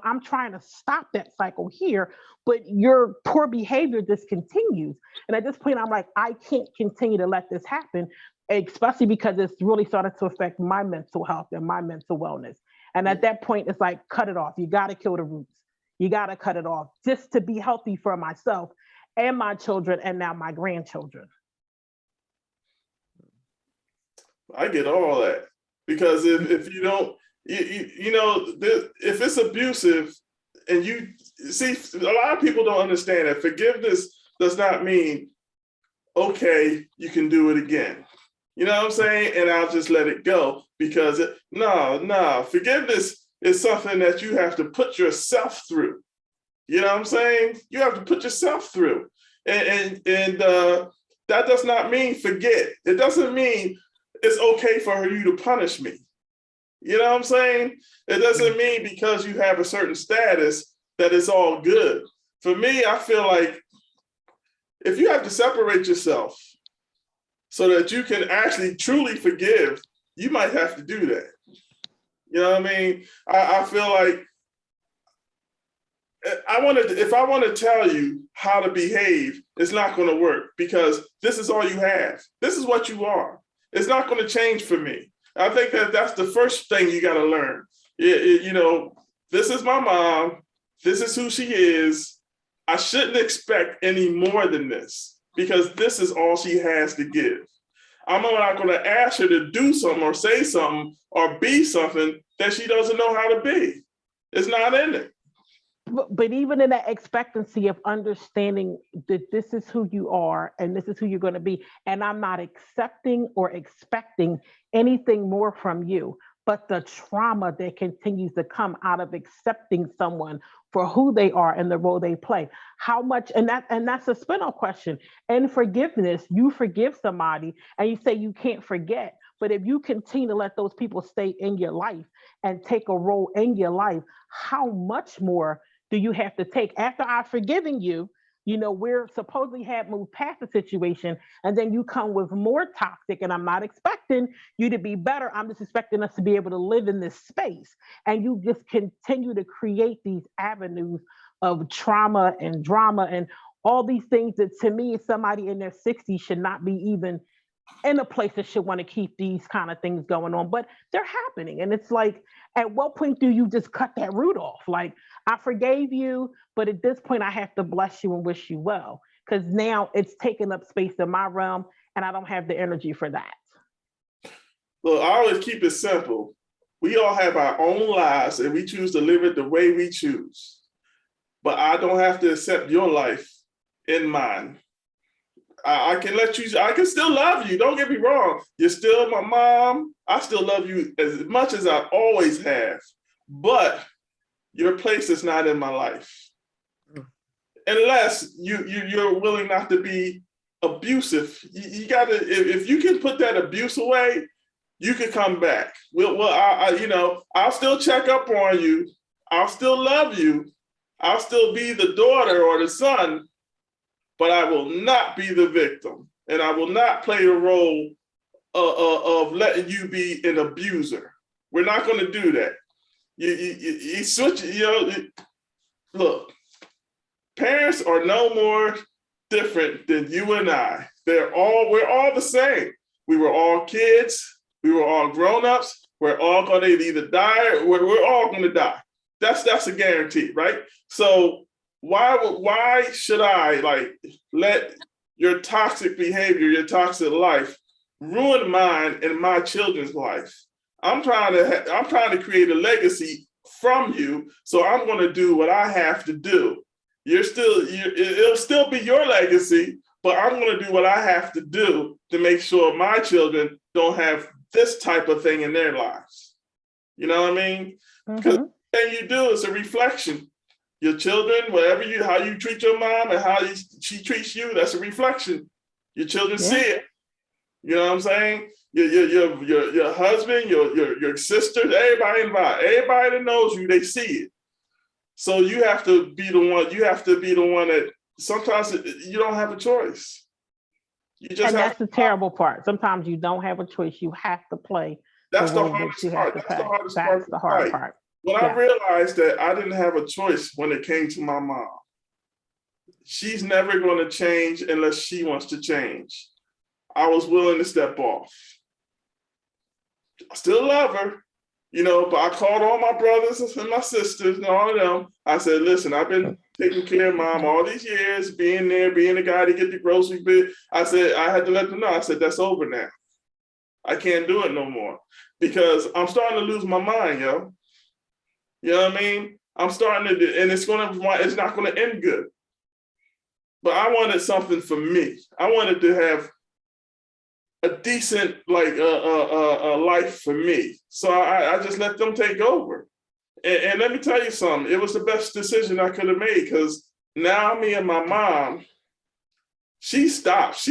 I'm trying to stop that cycle here, but your poor behavior just continues. And at this point, I'm like, I can't continue to let this happen, especially because it's really started to affect my mental health and my mental wellness. And at that point, it's like, cut it off. You got to kill the roots. You got to cut it off just to be healthy for myself and my children and now my grandchildren. I get all that, because if you don't, if it's abusive, and you see, a lot of people don't understand that forgiveness does not mean, okay, you can do it again. You know what I'm saying? And I'll just let it go, because no, forgiveness is something that you have to put yourself through. You know what I'm saying? You have to put yourself through. And that does not mean forget. It doesn't mean it's okay for you to punish me. You know what I'm saying? It doesn't mean because you have a certain status that it's all good. For me, I feel like if you have to separate yourself so that you can actually truly forgive, you might have to do that. You know what I mean? I feel like if I want to tell you how to behave, it's not going to work, because this is all you have. This is what you are. It's not going to change for me. I think that's the first thing you got to learn. This is my mom. This is who she is. I shouldn't expect any more than this, because this is all she has to give. I'm not going to ask her to do something or say something or be something that she doesn't know how to be. It's not in it. But even in that expectancy of understanding that this is who you are and this is who you're going to be, and I'm not accepting or expecting anything more from you, but the trauma that continues to come out of accepting someone for who they are and the role they play. How much, and that's a spin-off question. And forgiveness, you forgive somebody and you say you can't forget, but if you continue to let those people stay in your life and take a role in your life, how much more do you have to take? After I've forgiven you, we're supposedly have moved past the situation, and then you come with more toxic, and I'm not expecting you to be better. I'm just expecting us to be able to live in this space. And you just continue to create these avenues of trauma and drama and all these things that, to me, somebody in their 60s should not be even in a place that should want to keep these kind of things going on, but they're happening. And it's like, at what point do you just cut that root off? Like, I forgave you, but at this point I have to bless you and wish you well, because now it's taking up space in my realm and I don't have the energy for that. Look, I always keep it simple. We all have our own lives and we choose to live it the way we choose. But I don't have to accept your life in mine. I can let you, I can still love you. Don't get me wrong. You're still my mom. I still love you as much as I always have. But your place is not in my life. Unless you're willing not to be abusive. You gotta, if you can put that abuse away, you can come back. I'll still check up on you. I'll still love you. I'll still be the daughter or the son, but I will not be the victim, and I will not play the role of letting you be an abuser. We're not going to do that. You switch. Look, parents are no more different than you and I. We're all the same. We were all kids. We were all grown-ups. We're all going to either die or we're all going to die. That's a guarantee, right? So why should I let your toxic behavior, your toxic life ruin mine and my children's life? I'm trying to create a legacy from you, so I'm going to do what I have to do. It'll still be your legacy, but I'm going to do what I have to do to make sure my children don't have this type of thing in their lives. You know what I mean? Because everything you do is a reflection. Your children, how you treat your mom and how she treats you, that's a reflection. Your children see it. You know what I'm saying? Your husband, your sisters, everybody involved, everybody that knows you, they see it. So you have to be the one. You have to be the one that sometimes you don't have a choice. You just And have. that's the terrible part. Sometimes you don't have a choice. You have to play the That's the role that you hardest have part. to That's the play. hardest part. That's to the hard fight. part. When I Yeah. realized that I didn't have a choice when it came to my mom, she's never going to change unless she wants to change. I was willing to step off. I still love her, you know, but I called all my brothers and my sisters and all of them. I said, listen, I've been taking care of mom all these years, being there, being the guy to get the grocery bill. I said, I had to let them know. I said, that's over now. I can't do it no more because I'm starting to lose my mind, yo. You know what I mean? I'm starting to do, and it's not gonna end good. But I wanted something for me. I wanted to have a decent life for me. So I just let them take over. And let me tell you something, it was the best decision I could have made because now me and my mom, she stops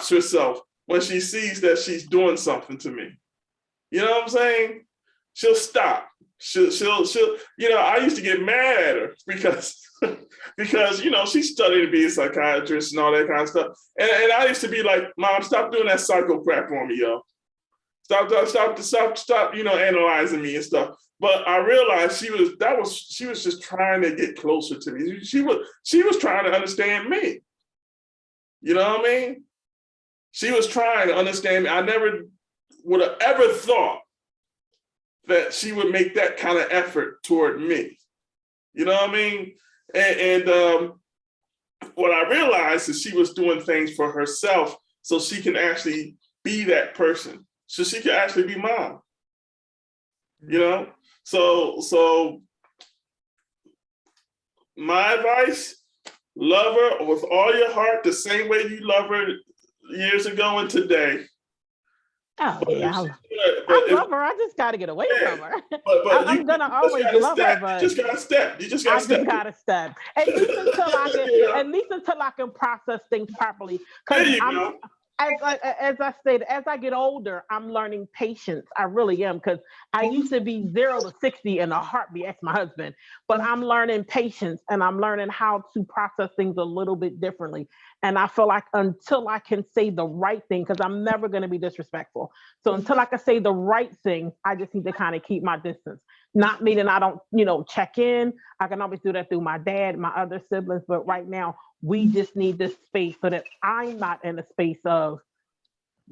herself when she sees that she's doing something to me. You know what I'm saying? She'll stop. She'll, you know, I used to get mad at her because, you know, she's studying to be a psychiatrist and all that kind of stuff. And I used to be like, Mom, stop doing that psycho crap on me, yo. Stop, you know, analyzing me and stuff. But I realized she was just trying to get closer to me. She was trying to understand me. You know what I mean? She was trying to understand me. I never would have ever thought that she would make that kind of effort toward me. You know what I mean? And what I realized is she was doing things for herself so she can actually be that person. So she can actually be mom. You know? So my advice, love her with all your heart, the same way you love her years ago and today. Oh, yeah. I love her. I just got to get away from her. But I'm going to always love her, but you just got to step. You just got to step. I just got to step. At least until I can process things properly. There you go. As I said, as I get older, I'm learning patience. I really am, because I used to be 0 to 60 in a heartbeat. That's my husband. But I'm learning patience, and I'm learning how to process things a little bit differently. And I feel like until I can say the right thing, because I'm never going to be disrespectful. So until I can say the right thing, I just need to kind of keep my distance. Not meaning I don't, you know, check in. I can always do that through my dad, my other siblings. But right now, we just need this space so that I'm not in a space of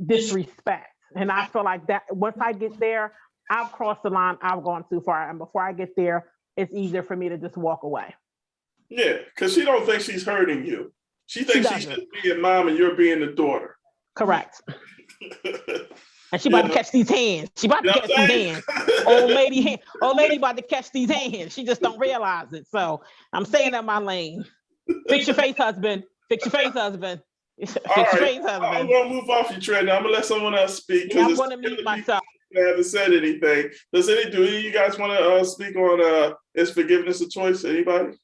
disrespect. And I feel like that once I get there, I've crossed the line, I've gone too far. And before I get there, it's easier for me to just walk away. Yeah, because she don't think she's hurting you. She thinks she's just being mom and you're being the daughter. Correct. And she about to catch these hands. She about to catch these hands. Old lady about to catch these hands. She just don't realize it. So I'm staying in my lane. Fix your face, husband. Fix your face, husband. Fix your face, husband. I'm gonna move off your trend now. I'm gonna let someone else speak. Yeah, I'm gonna mute myself. I haven't said anything. Do any of you guys want to speak on is forgiveness a choice? Anybody?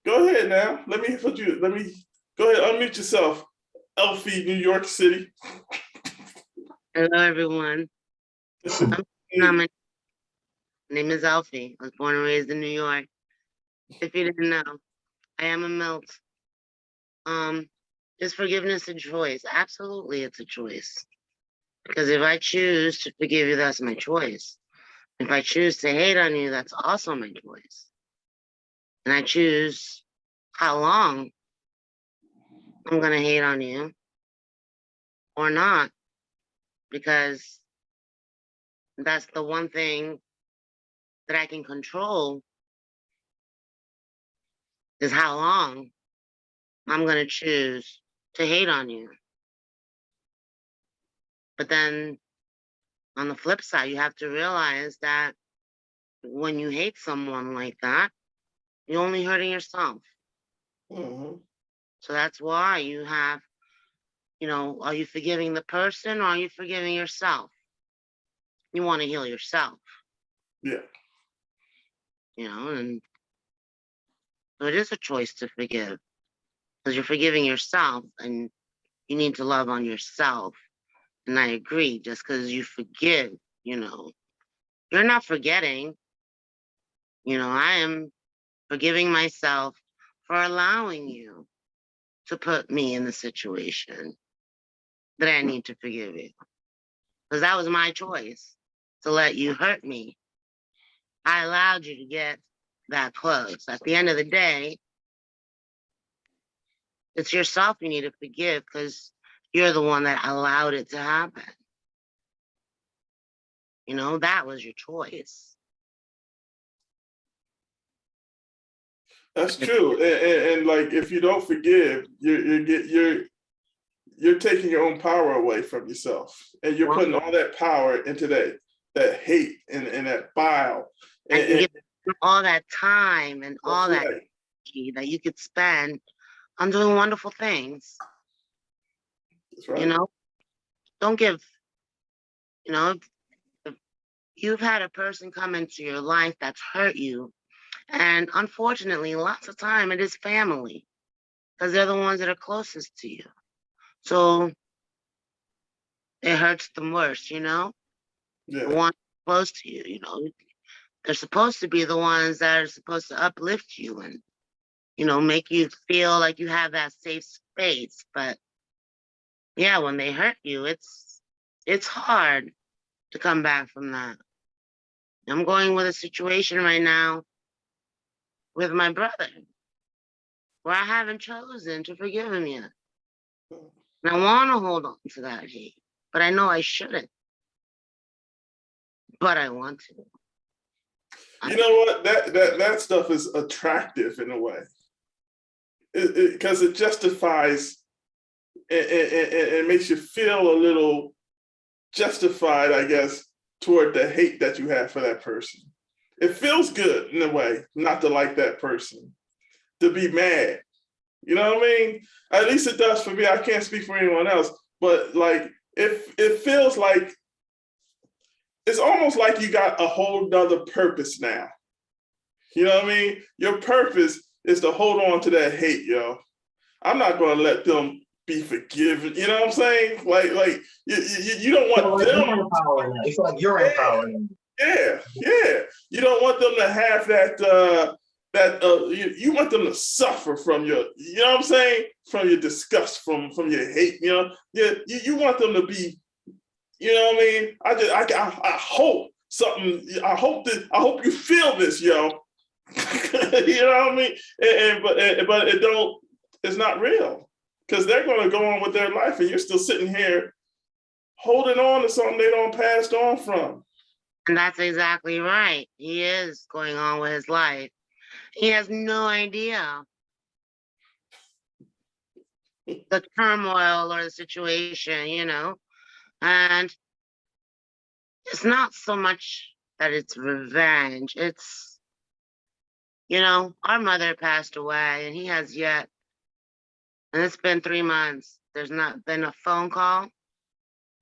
Go ahead now. Let me go ahead, unmute yourself. Elfie, New York City. Hello, everyone. My name is Alfie. I was born and raised in New York. If you didn't know, I am a melt. Is forgiveness a choice? Absolutely, it's a choice. Because if I choose to forgive you, that's my choice. If I choose to hate on you, that's also my choice. And I choose how long I'm going to hate on you or not, because that's the one thing that I can control, is how long I'm going to choose to hate on you. But then on the flip side, you have to realize that when you hate someone like that, you're only hurting yourself. Mm-hmm. So that's why you have, you know, are you forgiving the person or are you forgiving yourself? You want to heal yourself. Yeah. You know, and so it is a choice to forgive. because you're forgiving yourself, and you need to love on yourself. And I agree, just because you forgive, you're not forgetting. I am forgiving myself for allowing you to put me in the situation that I need to forgive you. Because that was my choice to let you hurt me. I allowed you to get that close. At the end of the day, it's yourself you need to forgive because you're the one that allowed it to happen. That was your choice. That's true. And like, if you don't forgive, you're taking your own power away from yourself, and you're putting all that power into that hate and that bile. And you get all that time and all that right. energy that you could spend on doing wonderful things. That's right. Don't give, if you've had a person come into your life that's hurt you, and unfortunately, lots of time it is family, because they're the ones that are closest to you. So it hurts them worse, Yeah. The ones close to you, they're supposed to be the ones that are supposed to uplift you and, make you feel like you have that safe space. But yeah, when they hurt you, it's hard to come back from that. I'm going with a situation right now with my brother where I haven't chosen to forgive him yet. And I want to hold on to that hate, but I know I shouldn't. But I want to. You know what? That stuff is attractive in a way, because it justifies and makes you feel a little justified, I guess, toward the hate that you have for that person. It feels good in a way not to like that person, to be mad. You know what I mean? At least it does for me. I can't speak for anyone else, but like it feels like it's almost like you got a whole nother purpose now. You know what I mean? Your purpose is to hold on to that hate, yo. I'm not going to let them be forgiven. You know what I'm saying? Like you don't want them. It's like you're empowering. Yeah. You don't want them to have that. You want them to suffer from your. You know what I'm saying? From your disgust, from your hate. You want them to be. You know what I mean? I hope something. I hope you feel this, yo. You know what I mean? But it don't. It's not real, because they're going to go on with their life, and you're still sitting here holding on to something they don't passed on from. And that's exactly right. He is going on with his life. He has no idea the turmoil or the situation, and it's not so much that it's revenge. It's, our mother passed away and he has yet, and it's been 3 months. There's not been a phone call.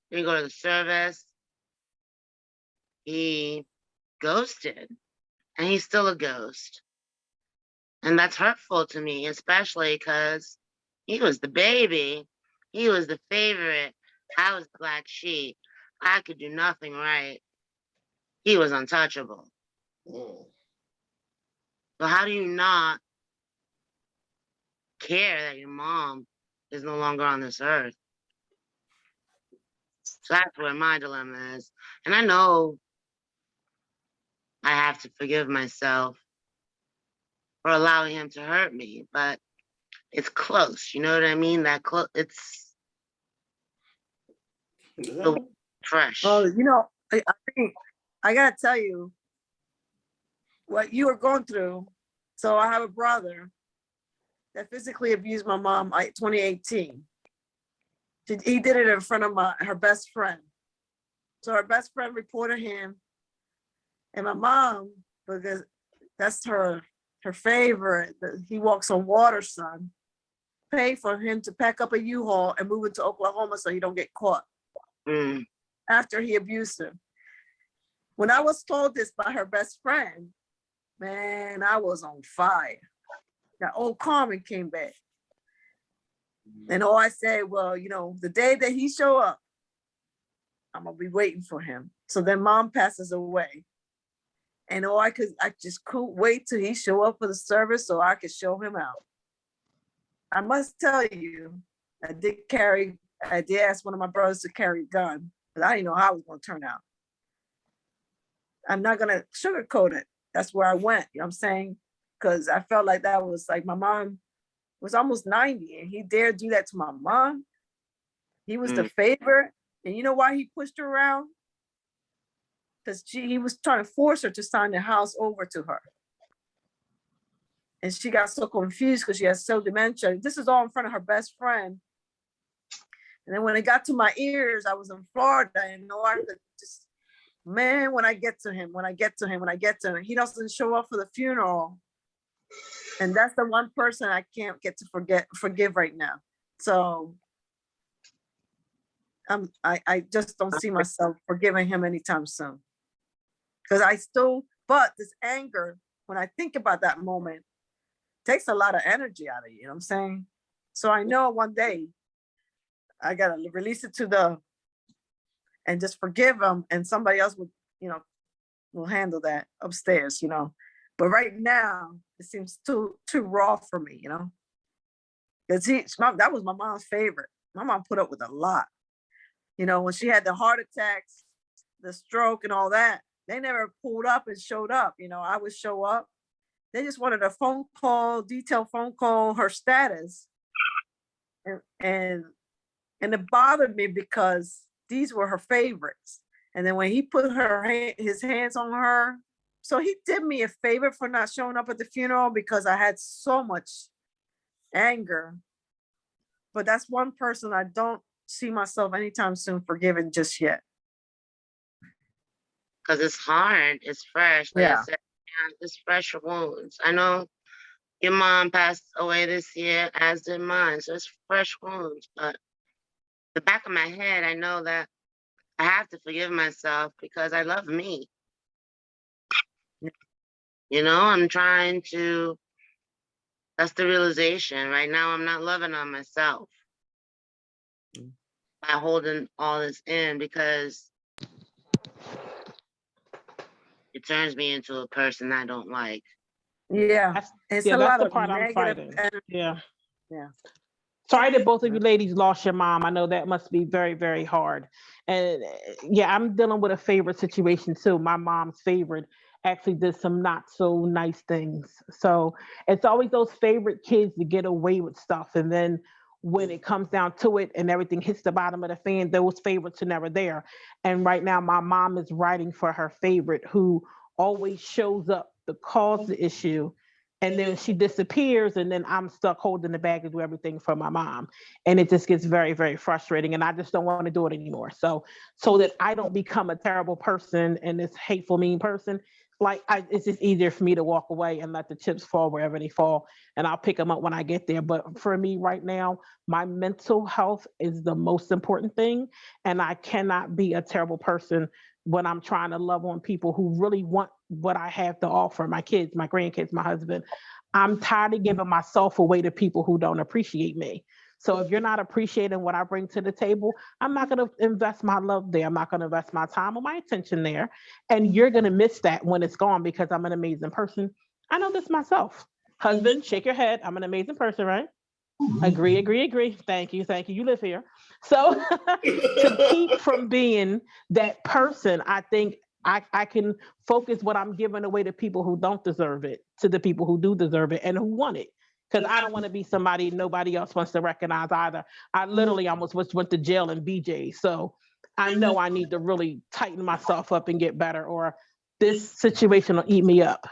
He didn't go to the service. He ghosted, and he's still a ghost. And that's hurtful to me, especially because he was the baby. He was the favorite. I was the black sheep. I could do nothing right. He was untouchable. Oh. So how do you not care that your mom is no longer on this earth? So that's where my dilemma is. And I know I have to forgive myself for allowing him to hurt me, but it's close. You know what I mean? It's Yeah. fresh. Well, I think I gotta tell you what you were going through. So I have a brother that physically abused my mom in 2018. He did it in front of her best friend. So her best friend reported him, and my mom, because that's her favorite, he walks on water, son, paid for him to pack up a U-Haul and move into Oklahoma so he don't get caught. After he abused her. When I was told this by her best friend, man, I was on fire. That old Carmen came back. And all I said, well, the day that he show up, I'm gonna be waiting for him. So then mom passes away. And I just couldn't wait till he show up for the service so I could show him out. I must tell you, I did ask one of my brothers to carry a gun, but I didn't know how it was gonna turn out. I'm not gonna sugarcoat it. That's where I went, you know what I'm saying? Because I felt like that was like my mom was almost 90 and he dared do that to my mom. He was the favorite. And you know why he pushed her around? Because he was trying to force her to sign the house over to her. And she got so confused because she has cell dementia. This is all in front of her best friend. And then when it got to my ears, I was in Florida and I could just, man, when I get to him, he doesn't show up for the funeral. And that's the one person I can't get to forgive right now. So I just don't see myself forgiving him anytime soon. Because but this anger, when I think about that moment, takes a lot of energy out of you know what I'm saying? So I know one day I gotta release it and just forgive him, and somebody else will handle that upstairs, But right now, it seems too raw for me, Because that was my mom's favorite. My mom put up with a lot. When she had the heart attacks, the stroke and all that, they never pulled up and showed up. I would show up. They just wanted a detailed phone call, her status. And it bothered me because these were her favorites. And then when he put his hands on her, so he did me a favor for not showing up at the funeral because I had so much anger. But that's one person I don't see myself anytime soon forgiving just yet. Because it's hard. It's fresh. Like Yeah. I said, it's fresh wounds. I know your mom passed away this year, as did mine. So it's fresh wounds. But the back of my head, I know that I have to forgive myself because I love me. I'm trying to, that's the realization. Right now, I'm not loving on myself by holding all this in because it turns me into a person I don't like. Yeah. It's a that's lot the of part I'm negative fighting. energy. Yeah. Yeah. Sorry that both of you ladies lost your mom. I know that must be very, very hard. And yeah, I'm dealing with a favorite situation too. My mom's favorite actually did some not so nice things. So it's always those favorite kids that get away with stuff. And then when it comes down to it and everything hits the bottom of the fan, those favorites are never there. And right now my mom is writing for her favorite who always shows up to cause the issue. And then she disappears, and then I'm stuck holding the bag to do everything for my mom. And it just gets very, very frustrating. And I just don't want to do it anymore. So that I don't become a terrible person and this hateful, mean person, it's just easier for me to walk away and let the chips fall wherever they fall. And I'll pick them up when I get there. But for me right now, my mental health is the most important thing. And I cannot be a terrible person when I'm trying to love on people who really want what I have to offer, my kids, my grandkids, my husband. I'm tired of giving myself away to people who don't appreciate me. So if you're not appreciating what I bring to the table, I'm not going to invest my love there. I'm not going to invest my time or my attention there. And you're going to miss that when it's gone because I'm an amazing person. I know this myself. Husband, shake your head. I'm an amazing person, right? Agree. Thank you. You live here. So to keep from being that person, I think I can focus what I'm giving away to people who don't deserve it, to the people who do deserve it and who want it. Because I don't want to be somebody nobody else wants to recognize either. I literally almost went to jail in BJ. So I know I need to really tighten myself up and get better, or this situation will eat me up.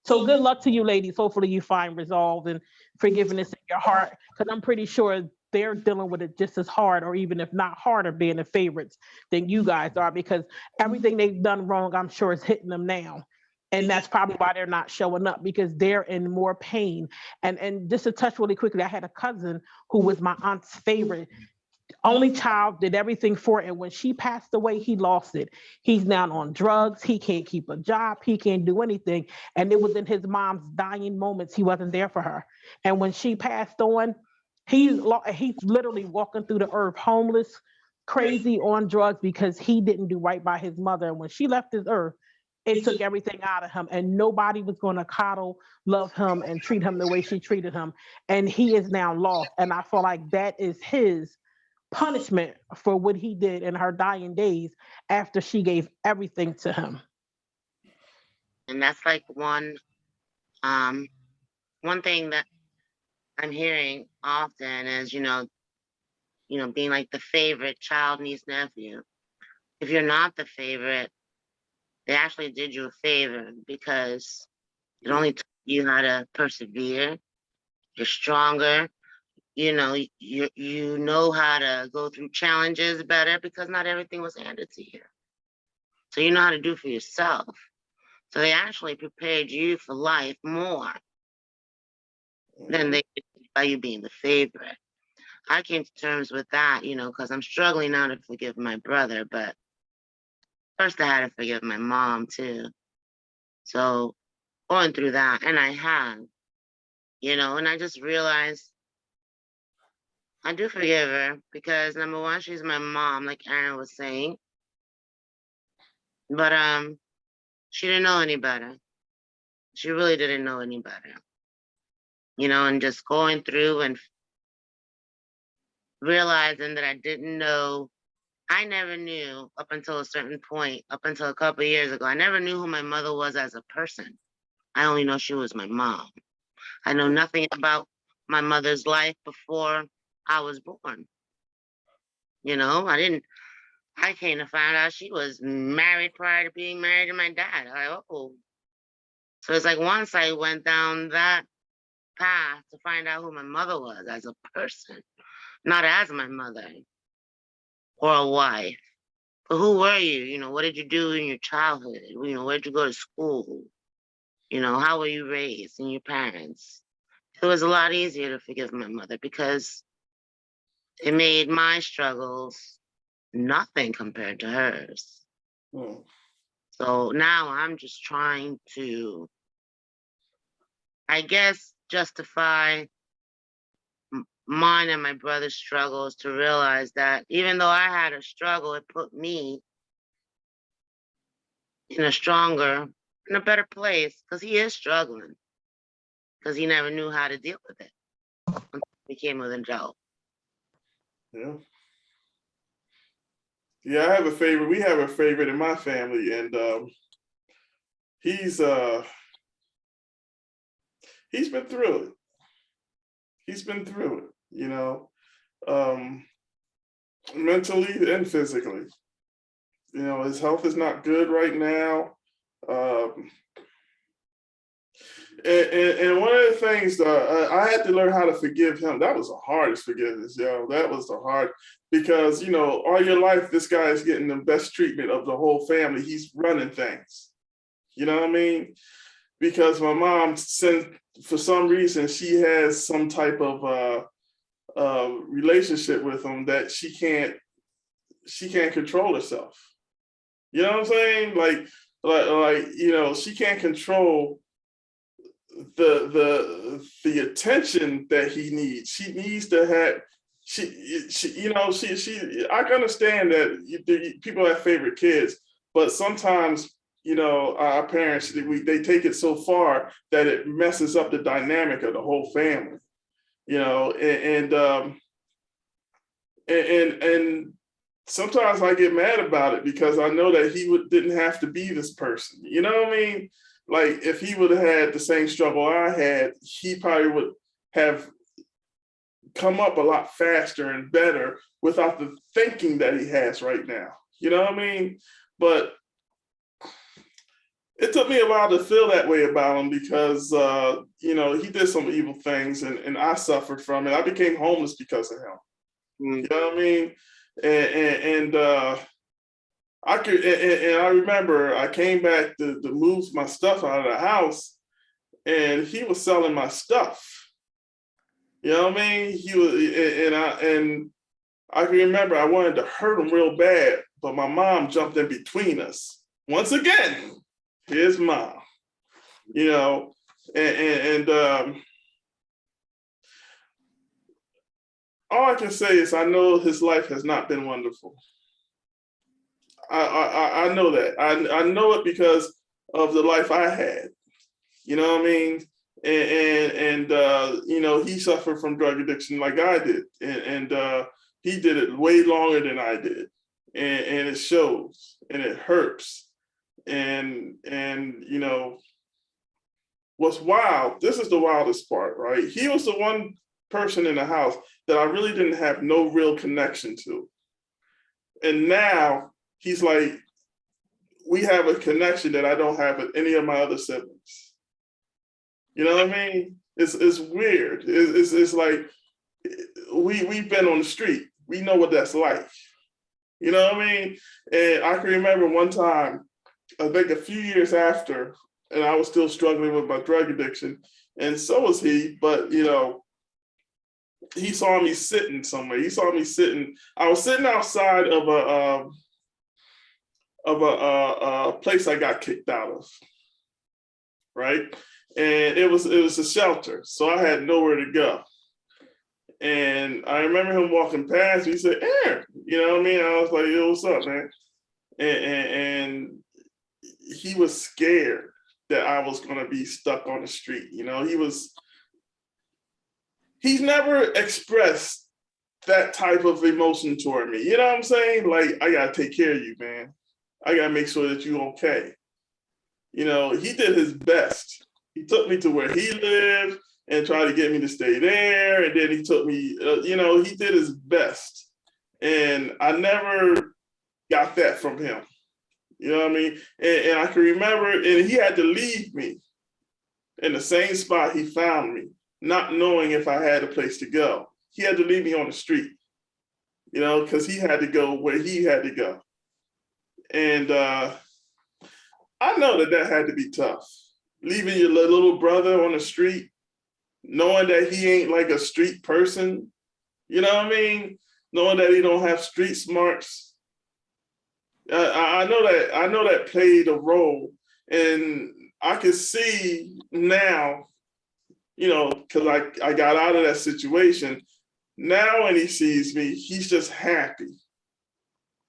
So good luck to you ladies. Hopefully you find resolve and forgiveness in your heart, because I'm pretty sure they're dealing with it just as hard, or even if not harder, being the favorites than you guys are, because everything they've done wrong, I'm sure, is hitting them now. And that's probably why they're not showing up, because they're in more pain. And just to touch really quickly, I had a cousin who was my aunt's favorite. Only child, did everything for it. And when she passed away, he lost it. He's now on drugs. He can't keep a job. He can't do anything. And it was in his mom's dying moments. He wasn't there for her. And when she passed on, He's literally walking through the earth, homeless, crazy, on drugs because he didn't do right by his mother. And when she left this earth, it took everything out of him, and nobody was going to coddle, love him, and treat him the way she treated him. And he is now lost. And I feel like that is his punishment for what he did in her dying days after she gave everything to him. And that's like one thing that I'm hearing often is, being like the favorite child, niece, nephew. If you're not the favorite, they actually did you a favor because it only taught you how to persevere. You're stronger. You know how to go through challenges better because not everything was handed to you. So you know how to do for yourself. So they actually prepared you for life more than they did by you being the favorite. I came to terms with that, because I'm struggling now to forgive my brother, but first I had to forgive my mom too. So going through that, and I have, and I just realized I do forgive her because number one, she's my mom, like Aaron was saying. But she didn't know any better. She really didn't know any better. And just going through and realizing that I never knew up until a certain point, up until a couple of years ago, I never knew who my mother was as a person. I only know she was my mom. I know nothing about my mother's life before I was born. I came to find out she was married prior to being married to my dad. So it's like once I went down that path to find out who my mother was as a person, not as my mother or a wife, but who were you? What did you do in your childhood? Where'd you go to school? How were you raised and your parents? It was a lot easier to forgive my mother because it made my struggles nothing compared to hers. So now I'm just trying to, I guess, justify mine and my brother's struggles to realize that even though I had a struggle, it put me in a better place because he is struggling because he never knew how to deal with it until he became an adult. Yeah. Yeah, I have a favorite. We have a favorite in my family, and he's been through it. He's been through it, mentally and physically. His health is not good right now. And one of the things I had to learn how to forgive him. That was the hardest forgiveness, That was the hard, because all your life this guy is getting the best treatment of the whole family. He's running things. You know what I mean? Because my mom, for some reason, she has some type of relationship with him that she can't control herself. You know what I'm saying? Like she can't control the attention that he needs. She needs to have. I can understand that people have favorite kids, but sometimes our parents they take it so far that it messes up the dynamic of the whole family. And sometimes I get mad about it because I know that he didn't have to be this person. You know what I mean? Like if he would have had the same struggle I had, he probably would have come up a lot faster and better without the thinking that he has right now. You know what I mean? But it took me a while to feel that way about him because, he did some evil things and I suffered from it. I became homeless because of him. You know what I mean? And I remember I came back to move my stuff out of the house, and he was selling my stuff. You know what I mean? He was, and I can remember I wanted to hurt him real bad, but my mom jumped in between us. Once again, his mom. And all I can say is I know his life has not been wonderful. I know that. I know it because of the life I had. You know what I mean? And you know, he suffered from drug addiction like I did, and he did it way longer than I did, and it shows, and it hurts, and you know, what's wild. This is the wildest part, right? He was the one person in the house that I really didn't have no real connection to, and now he's like, we have a connection that I don't have with any of my other siblings. You know what I mean? It's weird. It's like we've been on the street. We know what that's like. You know what I mean? And I can remember one time, I think a few years after, and I was still struggling with my drug addiction, and so was he. But you know, he saw me sitting somewhere. He saw me sitting. I was sitting outside of a place I got kicked out of, right? And it was a shelter, so I had nowhere to go. And I remember him walking past me. He said, "Aaron," you know what I mean? I was like, "Yo, what's up, man?" And he was scared that I was going to be stuck on the street. You know, he's never expressed that type of emotion toward me. You know what I'm saying? Like, I gotta take care of you, man. I gotta make sure that you're okay. You know, he did his best. He took me to where he lived and tried to get me to stay there. And then he took me, you know, he did his best. And I never got that from him. You know what I mean? And I can remember, and he had to leave me in the same spot he found me, not knowing if I had a place to go. He had to leave me on the street, you know, because he had to go where he had to go. And I know that had to be tough. Leaving your little brother on the street, knowing that he ain't like a street person, you know what I mean? Knowing that he don't have street smarts. I know that played a role, and I can see now, you know, because I got out of that situation. Now when he sees me, he's just happy.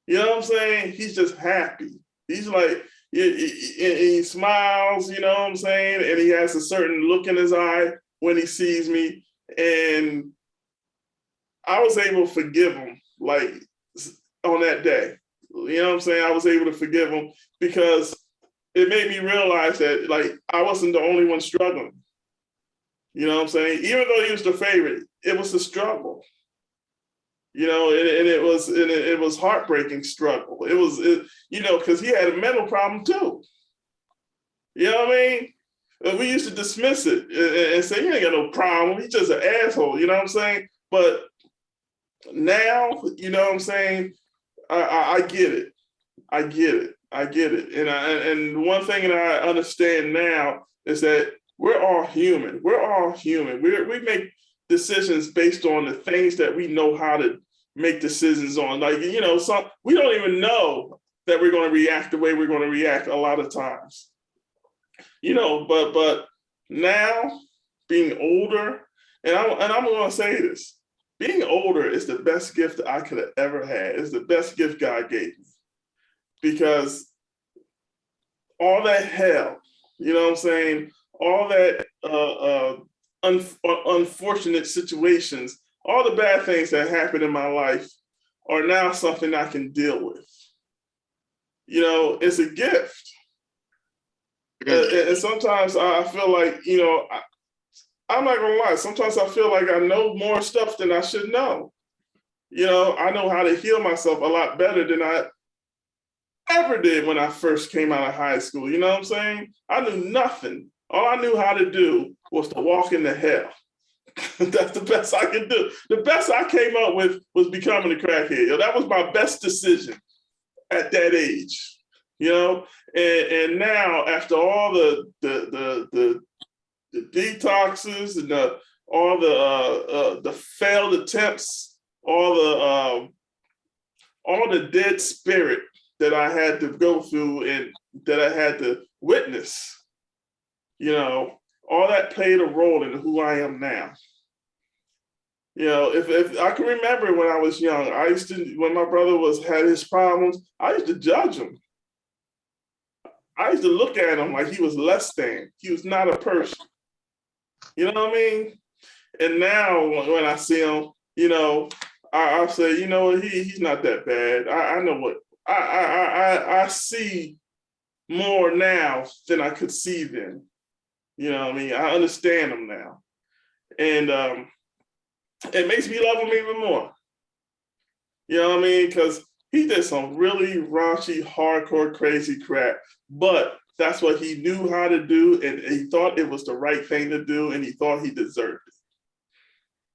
You know what I'm saying? He's just happy. He's like, he smiles, you know what I'm saying? And he has a certain look in his eye when he sees me. And I was able to forgive him, like, on that day. You know what I'm saying? I was able to forgive him because it made me realize that, like, I wasn't the only one struggling. You know what I'm saying? Even though he was the favorite, it was a struggle. You know, and it was heartbreaking struggle. You know, because he had a mental problem too. You know what I mean? And we used to dismiss it and say, "He ain't got no problem. He's just an asshole." You know what I'm saying? But now, you know what I'm saying? I get it. I get it. I get it. And one thing that I understand now is that we're all human. We're all human. We make decisions based on the things that we know how to make decisions on. Like, you know, we don't even know that we're going to react the way we're going to react a lot of times. You know, but now being older, and I'm going to say this, being older is the best gift that I could have ever had. It's the best gift God gave me. Because all that hell, you know what I'm saying? All that unfortunate situations, all the bad things that happened in my life are now something I can deal with. You know, it's a gift. And sometimes I feel like, you know, I'm not gonna lie, sometimes I feel like I know more stuff than I should know. You know, I know how to heal myself a lot better than I ever did when I first came out of high school. You know what I'm saying? I knew nothing. All I knew how to do was to walk into hell. That's the best I could do. The best I came up with was becoming a crackhead. That was my best decision at that age. You know, and now after all the detoxes and all the failed attempts, all the dead spirit that I had to go through and that I had to witness, you know, all that played a role in who I am now. You know, if I can remember when I was young, I used to, when my brother had his problems, I used to judge him. I used to look at him like he was less than. He was not a person. You know what I mean? And now when I see him, you know, I say, you know, he's not that bad. I know what I see more now than I could see then. You know what I mean? I understand him now. And it makes me love him even more. You know what I mean? Because he did some really raunchy, hardcore, crazy crap. But that's what he knew how to do. And he thought it was the right thing to do. And he thought he deserved it.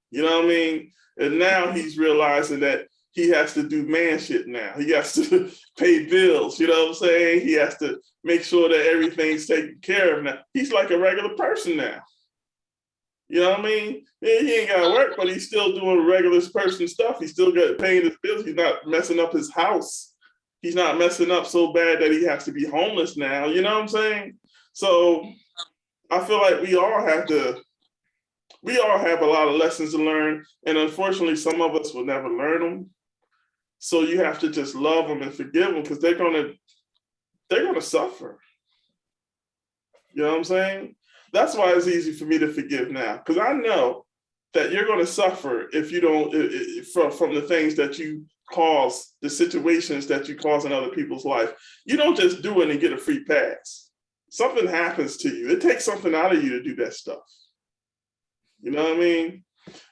You know what I mean? And now he's realizing that he has to do man shit now. He has to pay bills. You know what I'm saying? He has to make sure that everything's taken care of now. He's like a regular person now. You know what I mean? Yeah, he ain't got to work, but he's still doing regular person stuff. He's still got paying his bills. He's not messing up his house. He's not messing up so bad that he has to be homeless now. You know what I'm saying? So I feel like we all have a lot of lessons to learn. And unfortunately, some of us will never learn them. So you have to just love them and forgive them because they're gonna suffer. You know what I'm saying? That's why it's easy for me to forgive now, because I know that you're going to suffer if you don't from the things that you cause, the situations that you cause in other people's life. You don't just do it and get a free pass. Something happens to you. It takes something out of you to do that stuff. You know what I mean?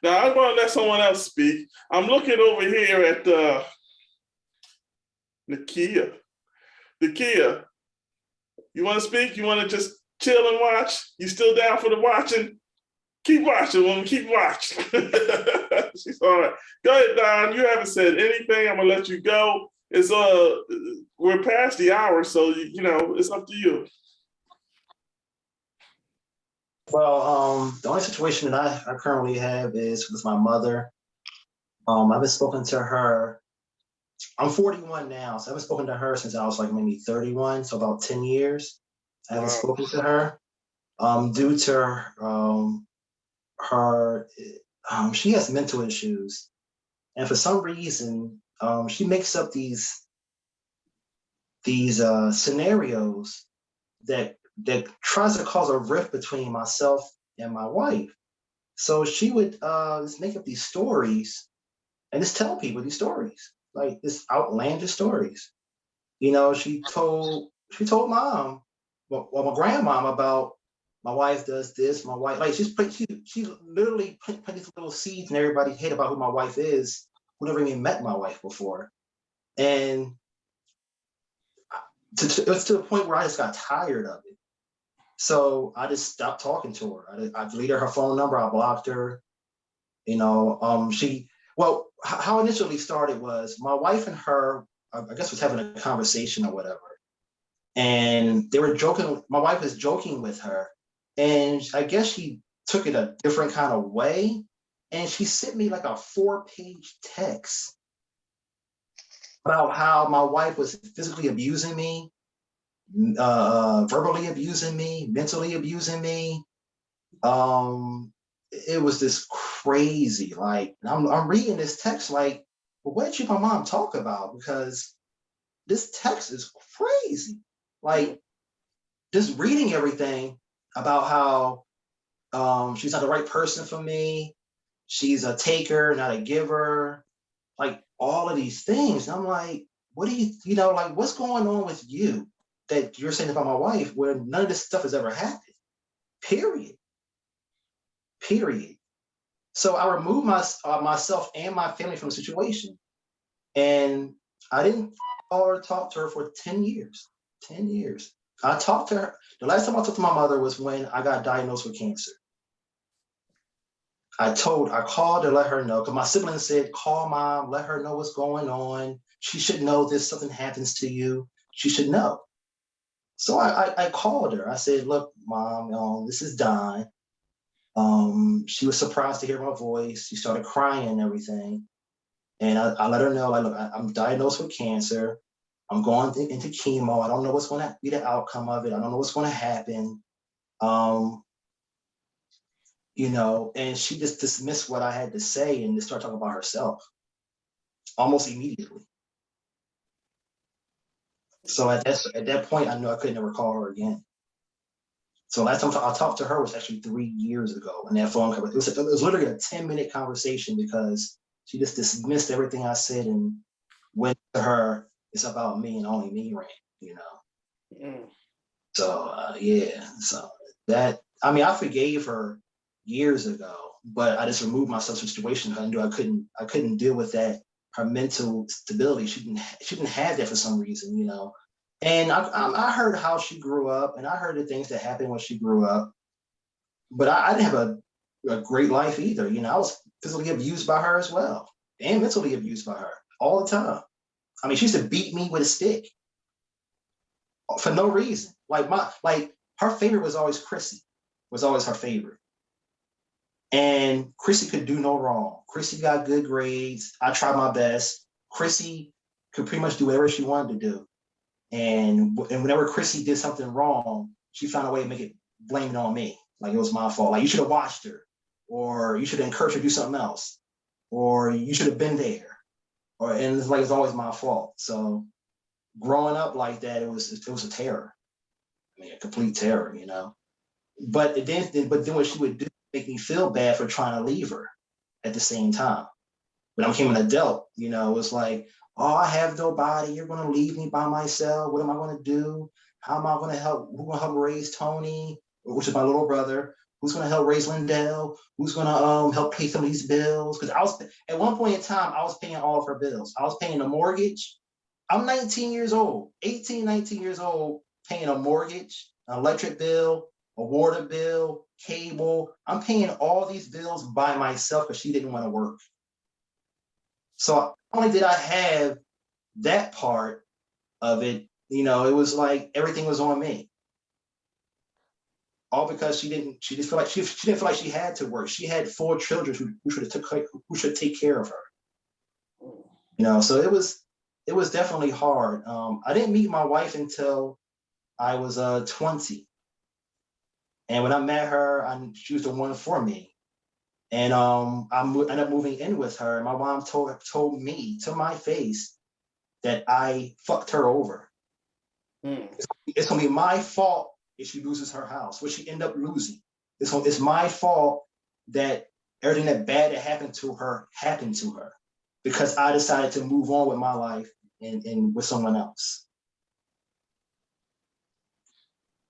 Now I'm going to let someone else speak. I'm looking over here at Nakia. Nakia, you want to speak? You want to just chill and watch? You still down for the watching? Keep watching, woman. Keep watching. She's all right. Go ahead, Don. You haven't said anything. I'm gonna let you go. It's we're past the hour, so you know it's up to you. Well, the only situation that I currently have is with my mother. I haven't spoken to her. I'm 41 now, so I haven't spoken to her since I was like maybe 31, so about 10 years. I haven't spoken to her due to her. She has mental issues, and for some reason, she makes up these scenarios that tries to cause a rift between myself and my wife. So she would just make up these stories and just tell people these stories, like this outlandish stories. You know, she told mom, well, my grandmom about my wife does this, my wife, like she literally put these little seeds in everybody's head about who my wife is, who never even met my wife before. And it was to the point where I just got tired of it. So I just stopped talking to her. I deleted her phone number, I blocked her. You know, how it initially started was my wife and her, I guess, was having a conversation or whatever. And they were joking, my wife was joking with her. And I guess she took it a different kind of way. And she sent me like a 4-page text about how my wife was physically abusing me, verbally abusing me, mentally abusing me. It was this crazy, like, I'm reading this text like, well, what did my mom talk about? Because this text is crazy. Like, just reading everything about how she's not the right person for me. She's a taker, not a giver. Like all of these things. And I'm like, what do you know, like what's going on with you that you're saying about my wife where none of this stuff has ever happened? Period. So I removed myself and my family from the situation. And I didn't talk to her for 10 years. 10 years. I talked to her. The last time I talked to my mother was when I got diagnosed with cancer. I called to let her know, because my siblings said, call mom, let her know what's going on. She should know this, something happens to you. She should know. So I called her. I said, look, mom, this is Don. She was surprised to hear my voice. She started crying and everything. And I let her know, like, look, I'm diagnosed with cancer. I'm going into chemo. I don't know what's going to be the outcome of it. I don't know what's going to happen. you know, and she just dismissed what I had to say and just started talking about herself almost immediately. So at that point, I knew I could never call her again. So last time I talked to her was actually 3 years ago, and that phone call, it was literally a 10-minute conversation because she just dismissed everything I said and went to her, it's about me and only me, rant, you know. Mm. So yeah, so that, I mean, I forgave her years ago, but I just removed myself from situations. I knew I couldn't deal with that. Her mental stability, she didn't have that for some reason, you know. And I heard how she grew up, and I heard the things that happened when she grew up. But I didn't have a great life either. You know, I was physically abused by her as well, and mentally abused by her all the time. I mean, she used to beat me with a stick for no reason. Like her favorite was always Chrissy, was always her favorite. And Chrissy could do no wrong. Chrissy got good grades. I tried my best. Chrissy could pretty much do whatever she wanted to do. And whenever Chrissy did something wrong, she found a way to make it, blame it on me. Like it was my fault. Like you should have watched her, or you should have encouraged her to do something else, or you should have been there. And it's like it's always my fault. So growing up like that, it was a terror. I mean, a complete terror, you know. But then what she would do make me feel bad for trying to leave her at the same time. When I became an adult, you know, it was like, oh, I have nobody. You're going to leave me by myself. What am I going to do? How am I going to help? Who's going to help raise Tony, which is my little brother? Who's going to help raise Lindell? Who's going to help pay some of these bills? Because I was, at one point in time, I was paying all of her bills. I was paying the mortgage. I'm 19 years old, 18, 19 years old, paying a mortgage, an electric bill, a water bill, cable. I'm paying all these bills by myself because she didn't want to work. So not only did I have that part of it, you know, it was like everything was on me. All because she didn't feel like she had to work. She had 4 children who should take care of her. You know, so it was definitely hard. I didn't meet my wife until I was 20. And when I met her, she was the one for me. And I ended up moving in with her. And my mom told me to my face that I fucked her over. Mm. It's gonna be my fault if she loses her house, which she ended up losing. It's my fault that everything that bad that happened to her because I decided to move on with my life and with someone else.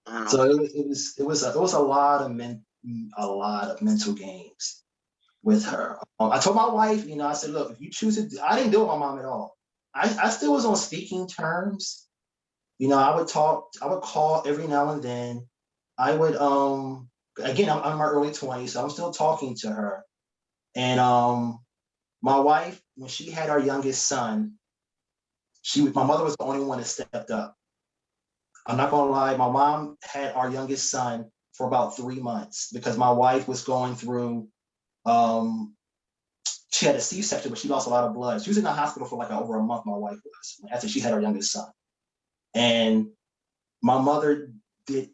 Wow. So it was a lot of mental games with her. I told my wife, you know, I said, look, if you choose to, I didn't deal with my mom at all. I still was on speaking terms. You know, I would call every now and then. I would, again, I'm in my early 20s, so I'm still talking to her. And my wife, when she had our youngest son, my mother was the only one that stepped up. I'm not gonna lie, my mom had our youngest son for about 3 months because my wife was going through, she had a C-section, but she lost a lot of blood. She was in the hospital for like over a month, my wife was, after she had our youngest son. And my mother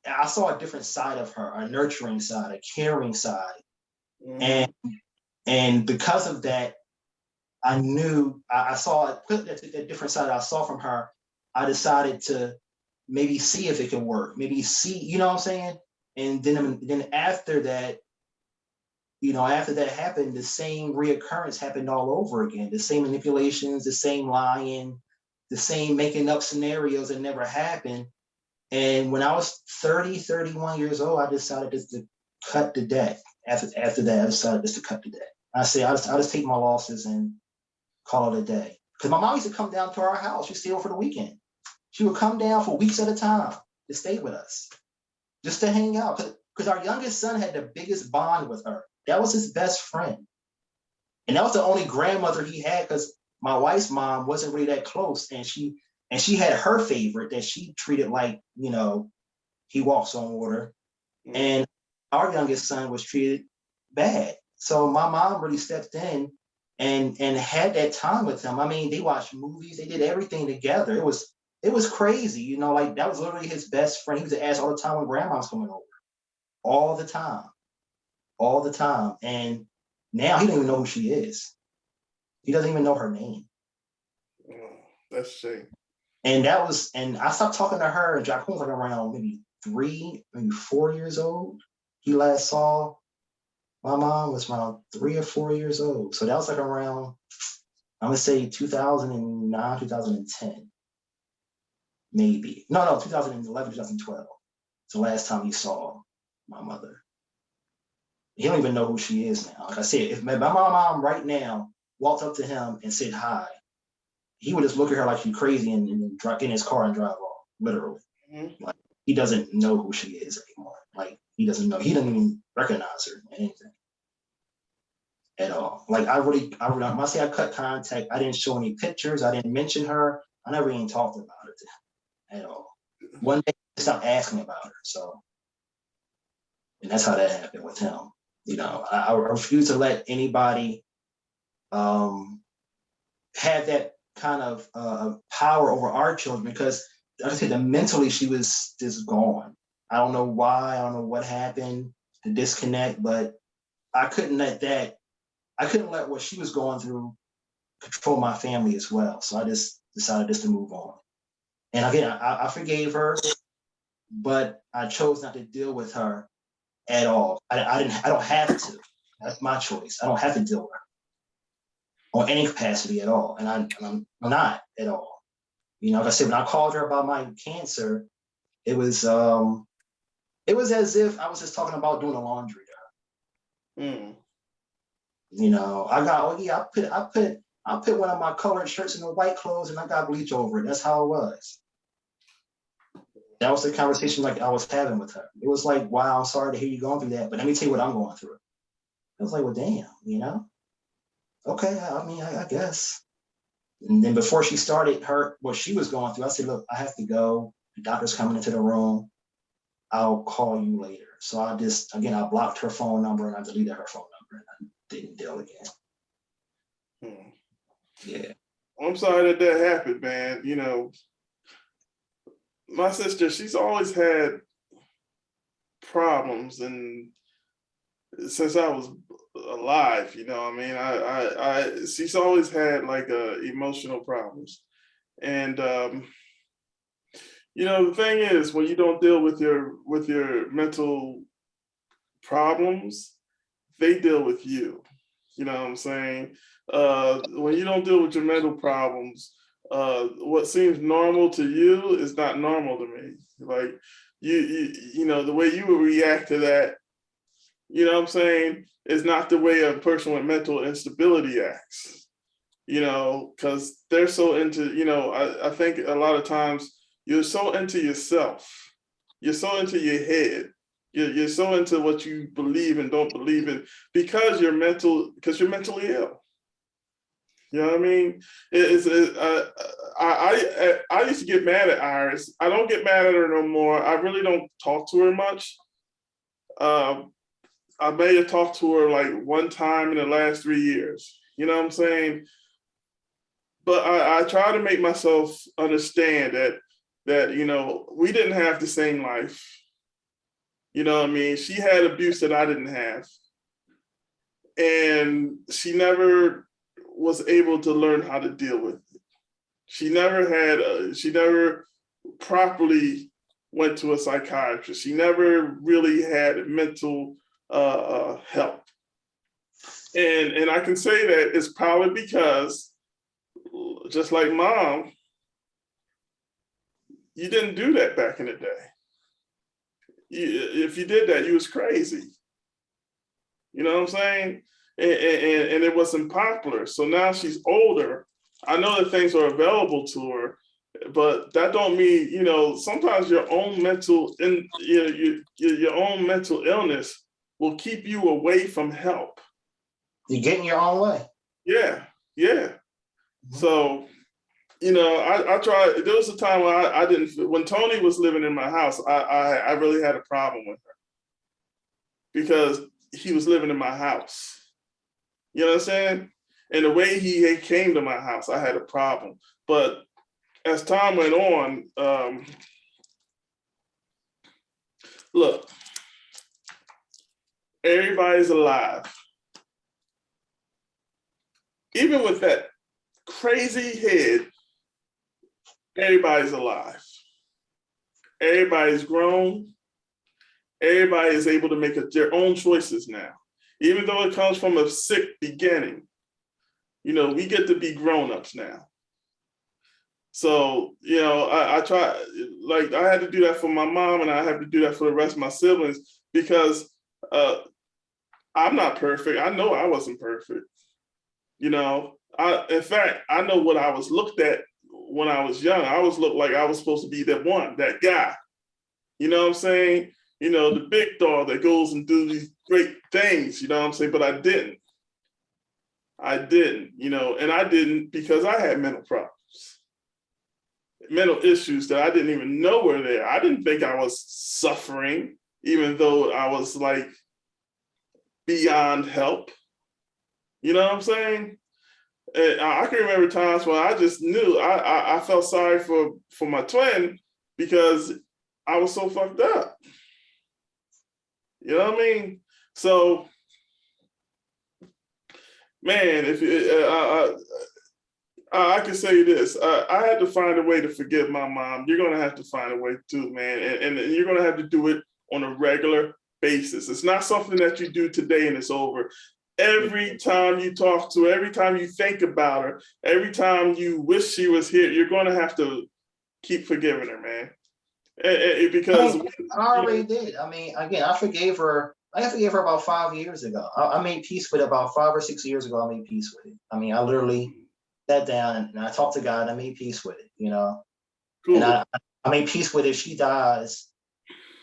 I saw a different side of her, a nurturing side, a caring side. Mm-hmm. And because of that, I knew, I saw a different side I saw from her. I decided to maybe see if it could work, maybe see, you know what I'm saying? And then after that, you know, after that happened, the same reoccurrence happened all over again. The same manipulations, the same lying, the same making up scenarios that never happened. And when I was 30, 31 years old, I decided just to cut the debt. After that, I decided just to cut the debt. I say, I'll just take my losses and call it a day. Because my mom used to come down to our house. She'd stay over for the weekend. She would come down for weeks at a time to stay with us, just to hang out. Because our youngest son had the biggest bond with her. That was his best friend. And that was the only grandmother he had because my wife's mom wasn't really that close. And she had her favorite that she treated like, you know, he walks on water. Mm-hmm. And our youngest son was treated bad. So my mom really stepped in and had that time with him. I mean, they watched movies, they did everything together. It was crazy, you know, like that was literally his best friend. He was asked all the time when grandma was coming over, all the time. all the time. And now he don't even know who she is. He doesn't even know her name. Oh, that's a shame. And I stopped talking to her, and Jacqueline was like around maybe 3, maybe 4 years old. He last saw my mom was around 3 or 4 years old. So that was like around, I'm gonna say 2009, 2010. Maybe. No, 2011, 2012. It's the last time he saw my mother. He don't even know who she is now. Like I said, if my mom right now walked up to him and said hi, he would just look at her like she's crazy and get in his car and drive off, literally. Mm-hmm. Like, he doesn't know who she is anymore. Like, he doesn't even recognize her or anything at all. Like, when I say I cut contact, I didn't show any pictures, I didn't mention her, I never even talked about her to him at all. One day he stopped asking about her, so, and that's how that happened with him. You know, I refuse to let anybody have that kind of power over our children, because like I said, mentally she was just gone. I don't know why, I don't know what happened, the disconnect, but I couldn't let what she was going through control my family as well. So I just decided to move on. And again, I forgave her, but I chose not to deal with her at all. I don't have to. That's my choice. I don't have to deal with her on any capacity at all. And I'm not at all. You know, like I said, when I called her about my cancer, it was as if I was just talking about doing the laundry to her. Mm. You know, I put one of my colored shirts in the white clothes and I got bleach over it. That's how it was. That was the conversation like I was having with her. It was like, wow, I'm sorry to hear you going through that, but let me tell you what I'm going through. I was like, well, damn, you know? Okay, I mean, I guess. And then before she started what she was going through, I said, look, I have to go. The doctor's coming into the room. I'll call you later. So I blocked her phone number and I deleted her phone number and I didn't deal again. Hmm. Yeah. I'm sorry that happened, man. You know, my sister, she's always had problems, and since I was alive, you know, I mean, she's always had like emotional problems, and you know, the thing is, when you don't deal with your mental problems, they deal with you. You know what I'm saying? When you don't deal with your mental problems, what seems normal to you is not normal to me. Like you know, the way you would react to that, you know what I'm saying, is not the way a person with mental instability acts. You know, because they're so into, you know, I think a lot of times you're so into yourself, you're so into your head, you're so into what you believe and don't believe in because you're mentally ill. You know what I mean? I used to get mad at Iris. I don't get mad at her no more. I really don't talk to her much. I may have talked to her like one time in the last 3 years. You know what I'm saying? But I try to make myself understand that you know, we didn't have the same life. You know what I mean? She had abuse that I didn't have. And she never was able to learn how to deal with it. She never properly went to a psychiatrist. She never really had mental help. And I can say that it's probably because, just like mom, you didn't do that back in the day. If you did that, you was crazy. You know what I'm saying? And it wasn't popular. So now she's older. I know that things are available to her, but that don't mean, you know, sometimes your own your own mental illness will keep you away from help. You get in your own way. Yeah. Mm-hmm. So, you know, I tried. There was a time when I didn't. When Tony was living in my house, I really had a problem with her because he was living in my house. You know what I'm saying? And the way he came to my house, I had a problem. But as time went on, look, everybody's alive. Even with that crazy head, everybody's alive. Everybody's grown. Everybody is able to make their own choices now. Even though it comes from a sick beginning, we get to be grown-ups now. So, I try, like, I had to do that for my mom, and I have to do that for the rest of my siblings, because I'm not perfect. I know I wasn't perfect. In fact, I know what I was looked at when I was young. I was looked like I was supposed to be that guy. You know what I'm saying? The big dog that goes and do these great things, you know what I'm saying? But I didn't, and I didn't because I had mental problems, mental issues that I didn't even know were there. I didn't think I was suffering, even though I was like beyond help. You know what I'm saying? And I can remember times when I just knew I felt sorry for my twin because I was so fucked up. You know what I mean? So, man, if I can say this, I had to find a way to forgive my mom. You're gonna have to find a way too, man, and you're gonna have to do it on a regular basis. It's not something that you do today and it's over. Every time you talk to her, every time you think about her, every time you wish she was here, you're gonna have to keep forgiving her, man. Because I already did. I mean, again, I forgave her about 5 years ago. I made peace with it about 5 or 6 years ago. I made peace with it. I mean, I literally sat down and I talked to God and I made peace with it, Cool. And I made peace with it. If she dies,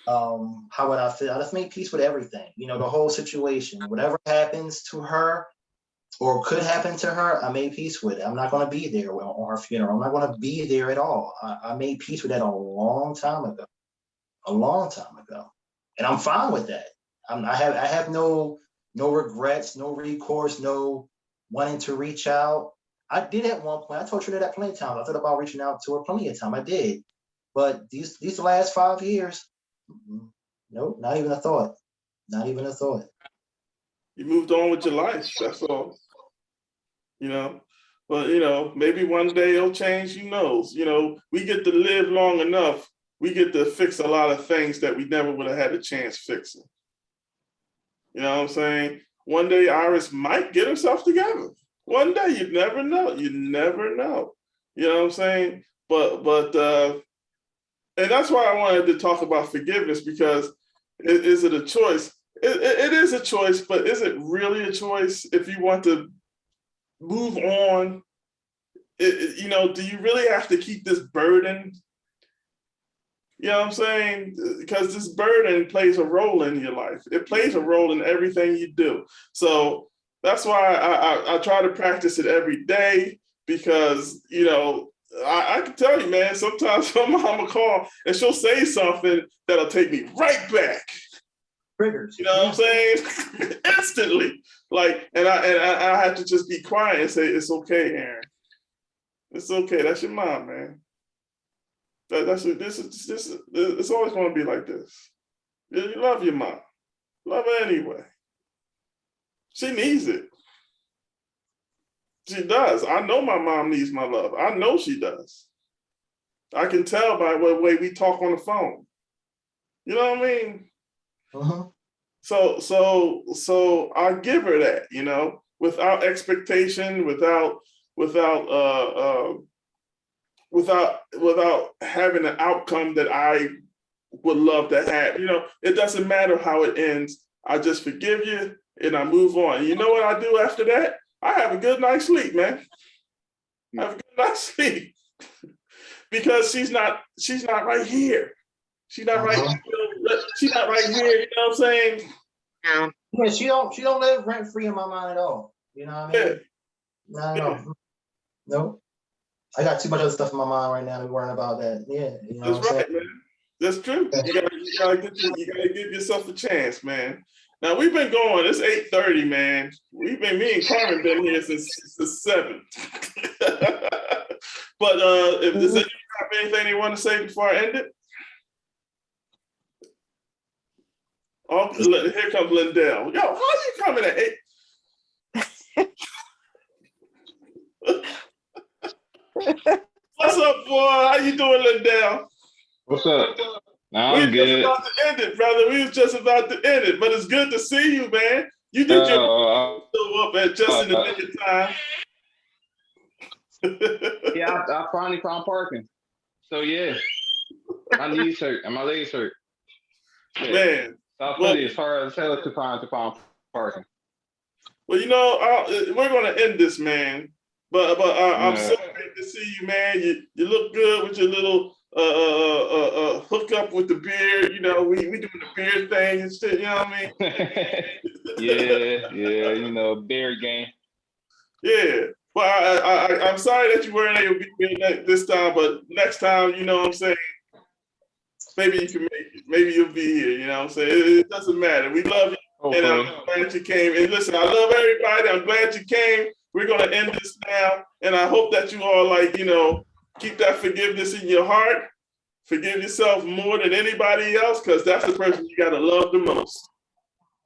how would I feel? I just made peace with everything, the whole situation. Whatever happens to her or could happen to her, I made peace with it. I'm not going to be there on her funeral. I'm not going to be there at all. I made peace with that a long time ago, and I'm fine with that. I have no regrets, no recourse, no wanting to reach out. I did at one point. I told you that plenty of times. I thought about reaching out to her plenty of time. I did, but these last 5 years, nope, not even a thought. Not even a thought. You moved on with your life. That's all. But maybe one day it'll change. Who knows? We get to live long enough. We get to fix a lot of things that we never would have had a chance fixing. You know what I'm saying? One day Iris might get herself together. One day, you never know. You never know. You know what I'm saying? But and that's why I wanted to talk about forgiveness, because is it a choice? It is a choice, but is it really a choice if you want to move on? Do you really have to keep this burden? You know what I'm saying? Because this burden plays a role in your life. It plays a role in everything you do. So that's why I try to practice it every day, because, I can tell you, man, sometimes my mom will call and she'll say something that'll take me right back. Triggers. You know what I'm saying? Instantly. Like, and I have to just be quiet and say, it's okay, Aaron. It's okay. That's your mom, man. It's always going to be like this. You love your mom. Love her anyway. She needs it. She does. I know my mom needs my love. I know she does. I can tell by the way we talk on the phone. You know what I mean? Uh-huh. So I give her that, without expectation, without having an outcome that I would love to have. It doesn't matter how it ends. I just forgive you and I move on. And you know what I do after that? I have a good night's sleep, man. I have a good night's sleep. Because she's not right here. She's not right. She's not right here. You know what I'm saying? No. Yeah, she don't live rent free in my mind at all. You know what I mean? Yeah. No. Nope. I got too much other stuff in my mind right now to be worrying about that. Yeah, That's right, man. That's true. You gotta give yourself a chance, man. Now we've been going. It's 8:30, man. Me and Carmen been here since 7. But if does anyone have anything they want to say before I end it? Oh, here comes Lindell. Yo, how you coming at 8? What's up, boy? How you doing, Lindell? What's up? Nah, We I'm was just good. about to end it, brother. We was just about to end it, but it's good to see you, man. You did your show up at just in the nick of time. Yeah, I finally found parking. So yeah, my knees hurt and my legs hurt. Yeah. Man, South well- Philly is hard as hell to find parking. well, you know, we're gonna end this, man. But I'm Yeah. so great to see you, man. You look good with your little hook up with the beard. You know, we doing the beard thing and shit. You know what I mean? yeah, you know, bear game. Yeah. Well, I'm sorry that you weren't able to be here this time, but next time, you know what I'm saying, maybe you can make it. Maybe you'll be here, you know what I'm saying? It doesn't matter. We love you, and I'm Hopefully. glad you came. And listen, I love everybody. I'm glad you came. We're going to end this now, and I hope that you all, like, you know, keep that forgiveness in your heart. Forgive yourself more than anybody else, because that's the person you got to love the most.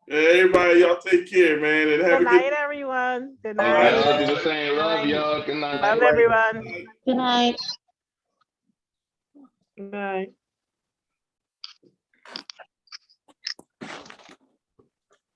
Everybody, y'all take care, man, and have Good a good night, everyone. Good All night. right. Y'all do the same. Love y'all. Good night. Love everyone. Good night. Good night.